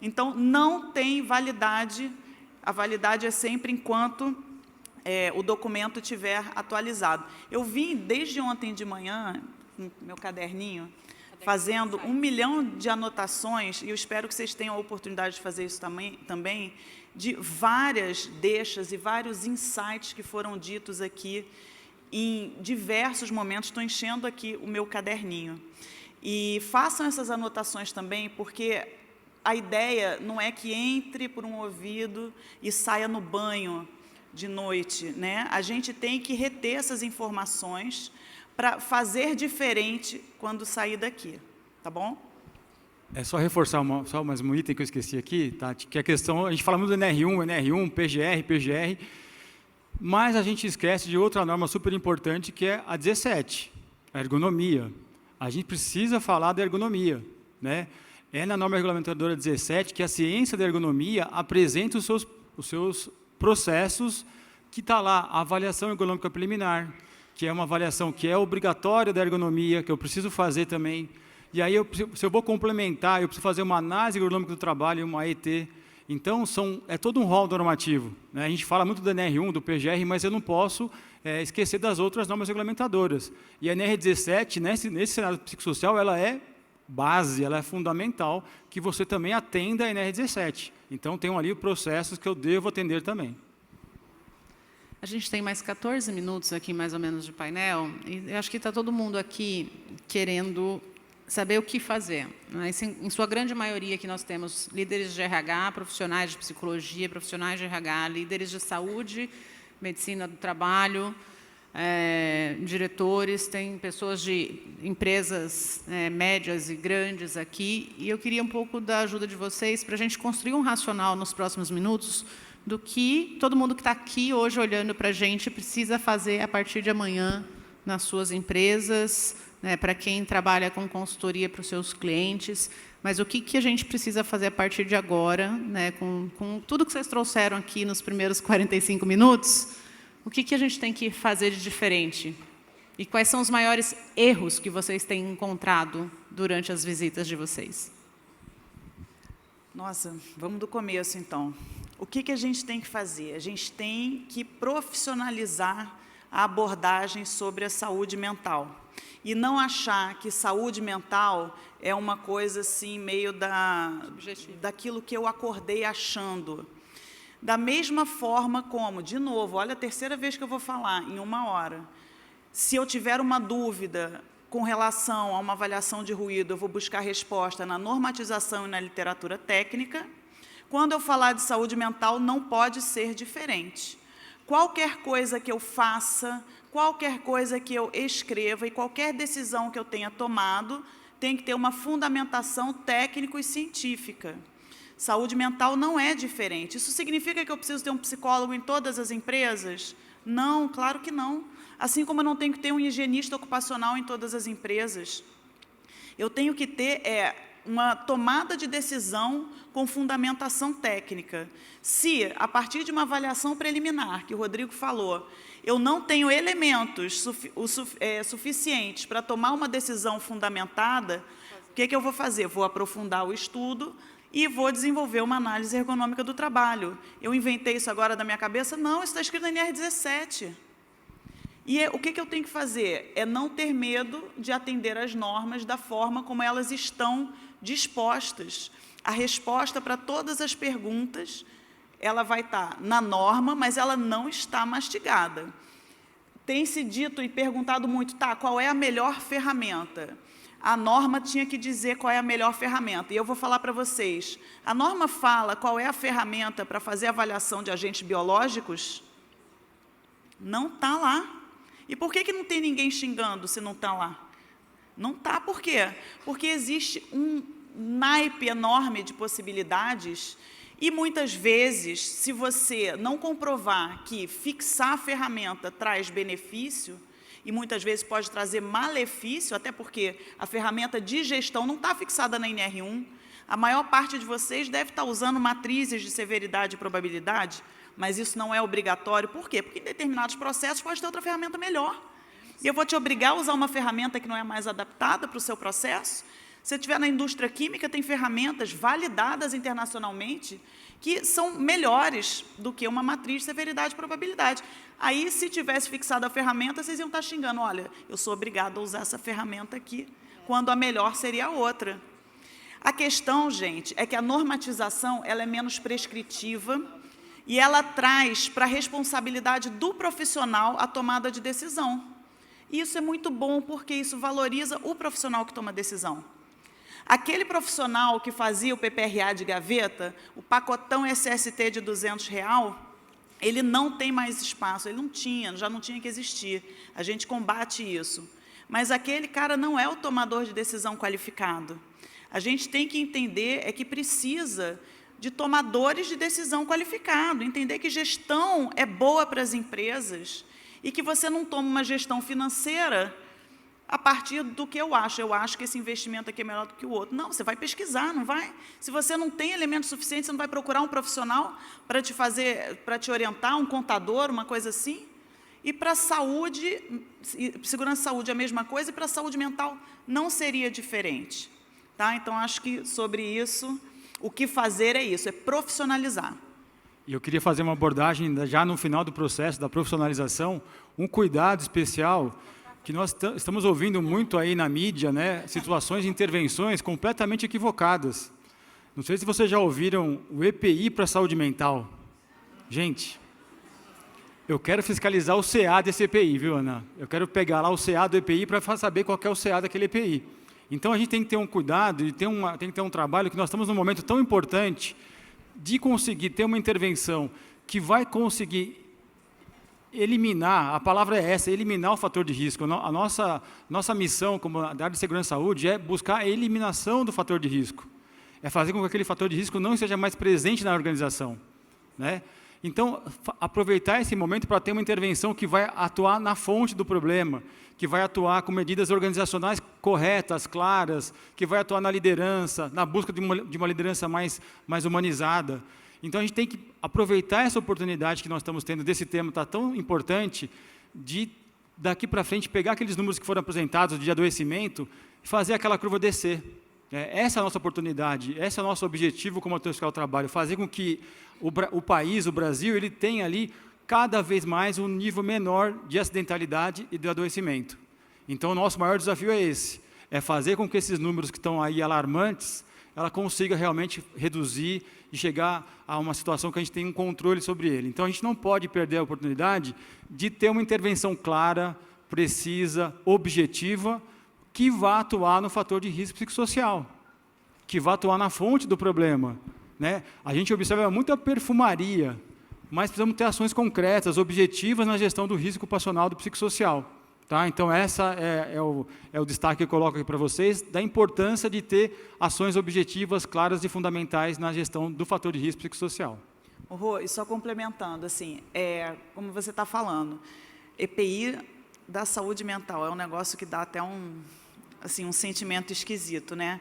Então, não tem validade, a validade é sempre enquanto o documento estiver atualizado. Eu vim desde ontem de manhã, no meu caderninho, fazendo 1 milhão de anotações, e eu espero que vocês tenham a oportunidade de fazer isso também, de várias deixas e vários insights que foram ditos aqui em diversos momentos. Estou enchendo aqui o meu caderninho. E façam essas anotações também, porque a ideia não é que entre por um ouvido e saia no banho de noite, né? A gente tem que reter essas informações para fazer diferente quando sair daqui, tá bom? É só reforçar só mais um item que eu esqueci aqui, Tati, que a questão, a gente fala muito do NR1, PGR, mas a gente esquece de outra norma super importante, que é a 17, a ergonomia. A gente precisa falar da ergonomia, né? É na norma regulamentadora 17 que a ciência da ergonomia apresenta os seus processos, que está lá, a avaliação ergonômica preliminar, que é uma avaliação que é obrigatória da ergonomia, que eu preciso fazer também. E aí, se eu vou complementar, eu preciso fazer uma análise ergonômica do trabalho e uma ET. Então, é todo um rol normativo, né? A gente fala muito do NR1, do PGR, mas eu não posso esquecer das outras normas regulamentadoras. E a NR17, nesse cenário psicossocial, ela é base, ela é fundamental que você também atenda a NR17. Então, tem ali processos que eu devo atender também. A gente tem mais 14 minutos aqui, mais ou menos, de painel, e eu acho que está todo mundo aqui querendo saber o que fazer. Mas, em sua grande maioria, aqui nós temos líderes de RH, profissionais de psicologia, profissionais de RH, líderes de saúde, medicina do trabalho, diretores, tem pessoas de empresas médias e grandes aqui, e eu queria um pouco da ajuda de vocês para a gente construir um racional nos próximos minutos do que todo mundo que está aqui hoje olhando para a gente precisa fazer a partir de amanhã nas suas empresas, né, para quem trabalha com consultoria para os seus clientes, mas o que a gente precisa fazer a partir de agora, né, com tudo que vocês trouxeram aqui nos primeiros 45 minutos, o que a gente tem que fazer de diferente? E quais são os maiores erros que vocês têm encontrado durante as visitas de vocês? Nossa, vamos do começo, então. O que a gente tem que fazer? A gente tem que profissionalizar a abordagem sobre a saúde mental. E não achar que saúde mental é uma coisa assim, meio daquilo que eu acordei achando. Da mesma forma como, de novo, olha a terceira vez que eu vou falar, em 1 hora. Se eu tiver uma dúvida com relação a uma avaliação de ruído, eu vou buscar resposta na normatização e na literatura técnica. Quando eu falar de saúde mental, não pode ser diferente. Qualquer coisa que eu faça, qualquer coisa que eu escreva e qualquer decisão que eu tenha tomado, tem que ter uma fundamentação técnico e científica. Saúde mental não é diferente. Isso significa que eu preciso ter um psicólogo em todas as empresas? Não, claro que não. Assim como eu não tenho que ter um higienista ocupacional em todas as empresas. Eu tenho que ter uma tomada de decisão com fundamentação técnica. Se, a partir de uma avaliação preliminar, que o Rodrigo falou, eu não tenho elementos suficientes para tomar uma decisão fundamentada, o que eu vou fazer? Vou aprofundar o estudo e vou desenvolver uma análise ergonômica do trabalho. Eu inventei isso agora da minha cabeça? Não, isso está escrito na NR17. E o que eu tenho que fazer? É não ter medo de atender às normas da forma como elas estão dispostas. A resposta para todas as perguntas, ela vai estar na norma, mas ela não está mastigada. Tem se dito e perguntado muito, qual é a melhor ferramenta? A norma tinha que dizer qual é a melhor ferramenta. E eu vou falar para vocês, a norma fala qual é a ferramenta para fazer avaliação de agentes biológicos? Não está lá. E por que não tem ninguém xingando se não está lá? Não está, por quê? Porque existe um naipe enorme de possibilidades e, muitas vezes, se você não comprovar que fixar a ferramenta traz benefício, e muitas vezes pode trazer malefício, até porque a ferramenta de gestão não está fixada na NR1, a maior parte de vocês deve estar usando matrizes de severidade e probabilidade, mas isso não é obrigatório. Por quê? Porque em determinados processos pode ter outra ferramenta melhor. E eu vou te obrigar a usar uma ferramenta que não é mais adaptada para o seu processo. Se estiver na indústria química, tem ferramentas validadas internacionalmente que são melhores do que uma matriz de severidade e probabilidade. Aí, se tivesse fixado a ferramenta, vocês iam estar xingando, olha, eu sou obrigado a usar essa ferramenta aqui, quando a melhor seria a outra. A questão, gente, é que a normatização ela é menos prescritiva e ela traz para a responsabilidade do profissional a tomada de decisão. E isso é muito bom, porque isso valoriza o profissional que toma a decisão. Aquele profissional que fazia o PPRA de gaveta, o pacotão SST de R$200, ele não tem mais espaço, ele não tinha, já não tinha que existir. A gente combate isso. Mas aquele cara não é o tomador de decisão qualificado. A gente tem que entender que precisa de tomadores de decisão qualificado, entender que gestão é boa para as empresas e que você não toma uma gestão financeira a partir do que eu acho que esse investimento aqui é melhor do que o outro. Não, você vai pesquisar, não vai? Se você não tem elementos suficientes, você não vai procurar um profissional para te orientar, um contador, uma coisa assim? E para a saúde, segurança e saúde é a mesma coisa, e para a saúde mental não seria diferente. Tá? Então, acho que sobre isso, o que fazer é isso, é profissionalizar. E eu queria fazer uma abordagem, já no final do processo da profissionalização, um cuidado especial que nós estamos ouvindo muito aí na mídia, né, situações de intervenções completamente equivocadas. Não sei se vocês já ouviram o EPI para a saúde mental. Gente, eu quero fiscalizar o CA desse EPI, viu, Ana? Eu quero pegar lá o CA do EPI para saber qual que é o CA daquele EPI. Então, a gente tem que ter um cuidado e tem que ter um trabalho que nós estamos num momento tão importante de conseguir ter uma intervenção que vai conseguir eliminar, a palavra é essa, eliminar o fator de risco. A nossa missão como da área de segurança e saúde é buscar a eliminação do fator de risco. É fazer com que aquele fator de risco não esteja mais presente na organização, né? Então, aproveitar esse momento para ter uma intervenção que vai atuar na fonte do problema, que vai atuar com medidas organizacionais corretas, claras, que vai atuar na liderança, na busca de uma liderança mais humanizada. Então, a gente tem que aproveitar essa oportunidade que nós estamos tendo desse tema tá tão importante, de, daqui para frente, pegar aqueles números que foram apresentados de adoecimento e fazer aquela curva descer. Essa é a nossa oportunidade, esse é o nosso objetivo como autor fiscal do trabalho, fazer com que o país, o Brasil, ele tenha ali cada vez mais um nível menor de acidentalidade e de adoecimento. Então, o nosso maior desafio é esse, é fazer com que esses números que estão aí alarmantes, ela consiga realmente reduzir e chegar a uma situação que a gente tem um controle sobre ele. Então, a gente não pode perder a oportunidade de ter uma intervenção clara, precisa, objetiva, que vá atuar no fator de risco psicossocial, que vá atuar na fonte do problema, né? A gente observa muita perfumaria, mas precisamos ter ações concretas, objetivas na gestão do risco ocupacional do psicossocial. Tá? Então, essa é o destaque que eu coloco aqui para vocês, da importância de ter ações objetivas, claras e fundamentais na gestão do fator de risco psicossocial. Rô, e só complementando, assim, como você está falando, EPI da saúde mental é um negócio que dá até um sentimento esquisito, né?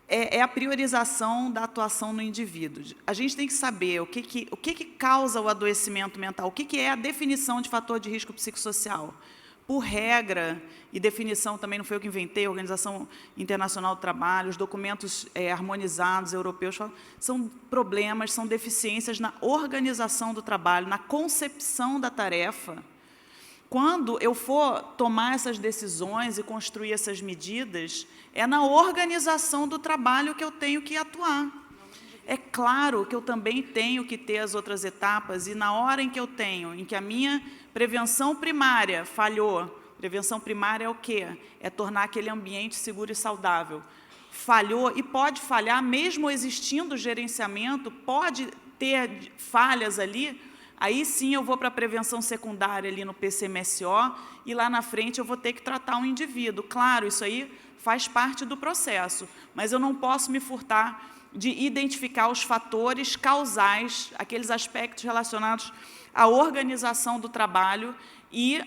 É a priorização da atuação no indivíduo. A gente tem que saber o que causa o adoecimento mental, o que é a definição de fator de risco psicossocial. Por regra e definição, também não foi eu que inventei, a Organização Internacional do Trabalho, os documentos harmonizados europeus, são problemas, são deficiências na organização do trabalho, na concepção da tarefa. Quando eu for tomar essas decisões e construir essas medidas, é na organização do trabalho que eu tenho que atuar. É claro que eu também tenho que ter as outras etapas, e na hora em que a minha prevenção primária falhou, prevenção primária é o quê? É tornar aquele ambiente seguro e saudável. Falhou, e pode falhar, mesmo existindo gerenciamento, pode ter falhas ali. Aí sim eu vou para a prevenção secundária ali no PCMSO, e lá na frente eu vou ter que tratar um indivíduo. Claro, isso aí faz parte do processo, mas eu não posso me furtar de identificar os fatores causais, aqueles aspectos relacionados à organização do trabalho, e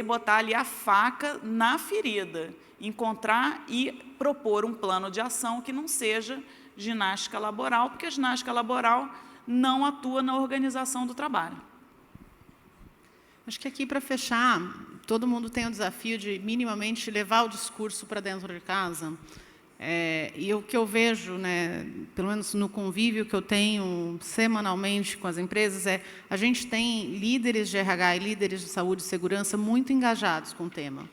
botar ali a faca na ferida, encontrar e propor um plano de ação que não seja ginástica laboral, porque a ginástica laboral não atua na organização do trabalho. Acho que aqui, para fechar, todo mundo tem o desafio de, minimamente, levar o discurso para dentro de casa. E o que eu vejo, né, pelo menos no convívio que eu tenho semanalmente com as empresas, a gente tem líderes de RH e líderes de saúde e segurança muito engajados com o tema.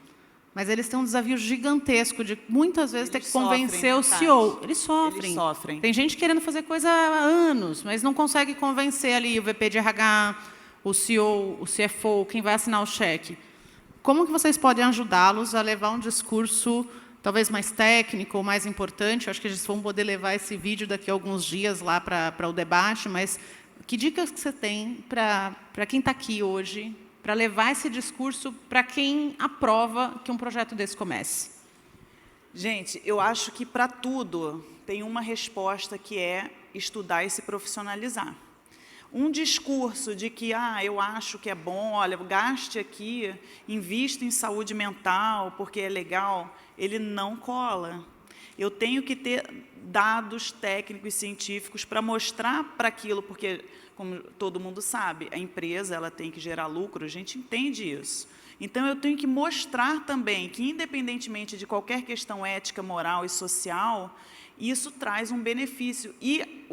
Mas eles têm um desafio gigantesco de, muitas vezes, ter que convencer o CEO. Eles sofrem. Tem gente querendo fazer coisa há anos, mas não consegue convencer ali o VP de RH, o CEO, o CFO, quem vai assinar o cheque. Como que vocês podem ajudá-los a levar um discurso talvez mais técnico ou mais importante? Eu acho que eles vão poder levar esse vídeo daqui a alguns dias lá para o debate, mas que dicas que você tem para quem está aqui hoje, para levar esse discurso para quem aprova que um projeto desse comece? Gente, eu acho que para tudo tem uma resposta, que é estudar e se profissionalizar. Um discurso de que, eu acho que é bom, olha, gaste aqui, invista em saúde mental, porque é legal, ele não cola. Eu tenho que ter dados técnicos e científicos para mostrar para aquilo, porque, como todo mundo sabe, a empresa ela tem que gerar lucro, a gente entende isso. Então, eu tenho que mostrar também que, independentemente de qualquer questão ética, moral e social, isso traz um benefício. E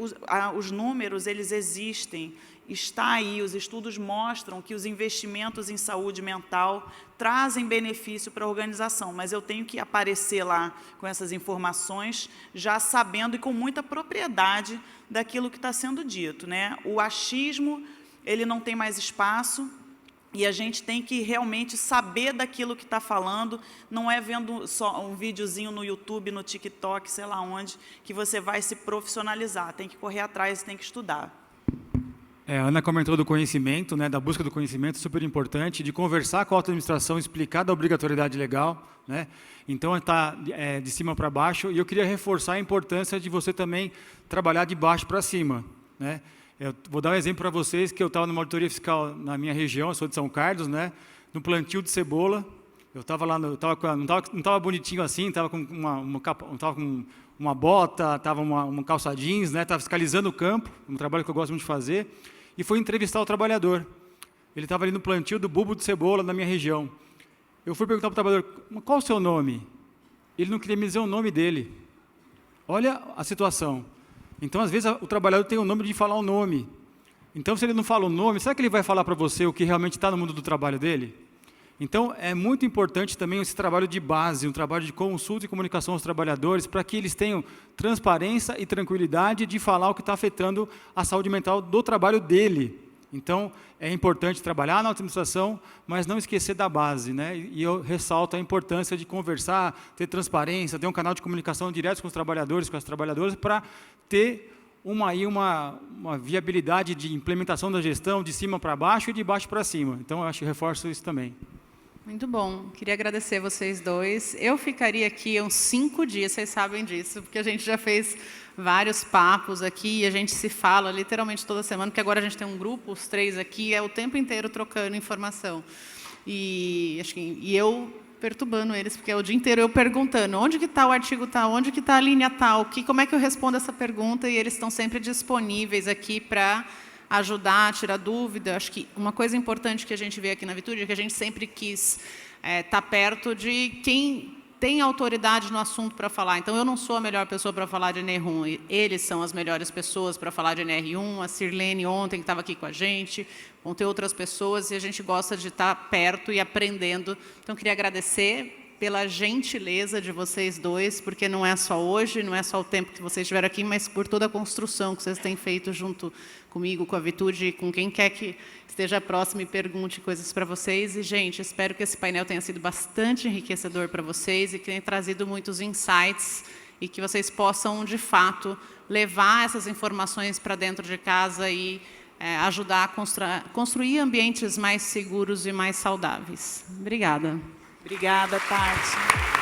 os números, eles existem, está aí, os estudos mostram que os investimentos em saúde mental trazem benefício para a organização, mas eu tenho que aparecer lá com essas informações, já sabendo e com muita propriedade daquilo que está sendo dito, né? O achismo, ele não tem mais espaço, e a gente tem que realmente saber daquilo que está falando, não é vendo só um videozinho no YouTube, no TikTok, sei lá onde, que você vai se profissionalizar, tem que correr atrás, tem que estudar. A Ana comentou do conhecimento, né, da busca do conhecimento, super importante, de conversar com a auto-administração, explicar da obrigatoriedade legal, né? Então, está de cima para baixo, e eu queria reforçar a importância de você também trabalhar de baixo para cima, né? Eu vou dar um exemplo para vocês, que eu estava numa auditoria fiscal na minha região, eu sou de São Carlos, né, no plantio de cebola, eu estava lá, não estava bonitinho assim, estava com uma bota, estava uma calça jeans, né, estava fiscalizando o campo, um trabalho que eu gosto muito de fazer, e fui entrevistar o trabalhador. Ele estava ali no plantio do bulbo de cebola na minha região. Eu fui perguntar para o trabalhador, qual o seu nome? Ele não queria me dizer o nome dele. Olha a situação. Então, às vezes, o trabalhador tem o nome de falar o nome. Então, se ele não fala o nome, será que ele vai falar para você o que realmente está no mundo do trabalho dele? Então, é muito importante também esse trabalho de base, um trabalho de consulta e comunicação aos trabalhadores, para que eles tenham transparência e tranquilidade de falar o que está afetando a saúde mental do trabalho dele. Então, é importante trabalhar na administração, mas não esquecer da base, né? E eu ressalto a importância de conversar, ter transparência, ter um canal de comunicação direto com os trabalhadores, com as trabalhadoras, para ter uma viabilidade de implementação da gestão de cima para baixo e de baixo para cima. Então, eu reforço isso também. Muito bom. Queria agradecer vocês dois. Eu ficaria aqui uns 5 dias, vocês sabem disso, porque a gente já fez vários papos aqui, e a gente se fala literalmente toda semana, porque agora a gente tem um grupo, os 3 aqui, é o tempo inteiro trocando informação. E eu perturbando eles, porque é o dia inteiro eu perguntando, onde que está o artigo tal, onde que está a linha tal, como é que eu respondo essa pergunta, e eles estão sempre disponíveis aqui para ajudar, tirar dúvida. Acho que uma coisa importante que a gente vê aqui na Vitude é que a gente sempre quis estar perto de quem tem autoridade no assunto para falar. Então, eu não sou a melhor pessoa para falar de NR1, eles são as melhores pessoas para falar de NR1, a Sirlene ontem, que estava aqui com a gente, vão ter outras pessoas, e a gente gosta de estar perto e aprendendo. Então, queria agradecer pela gentileza de vocês dois, porque não é só hoje, não é só o tempo que vocês estiveram aqui, mas por toda a construção que vocês têm feito junto comigo, com a Vitude, e com quem quer que esteja próximo e pergunte coisas para vocês. E, gente, espero que esse painel tenha sido bastante enriquecedor para vocês e que tenha trazido muitos insights e que vocês possam, de fato, levar essas informações para dentro de casa e ajudar a construir ambientes mais seguros e mais saudáveis. Obrigada. Obrigada, Tati.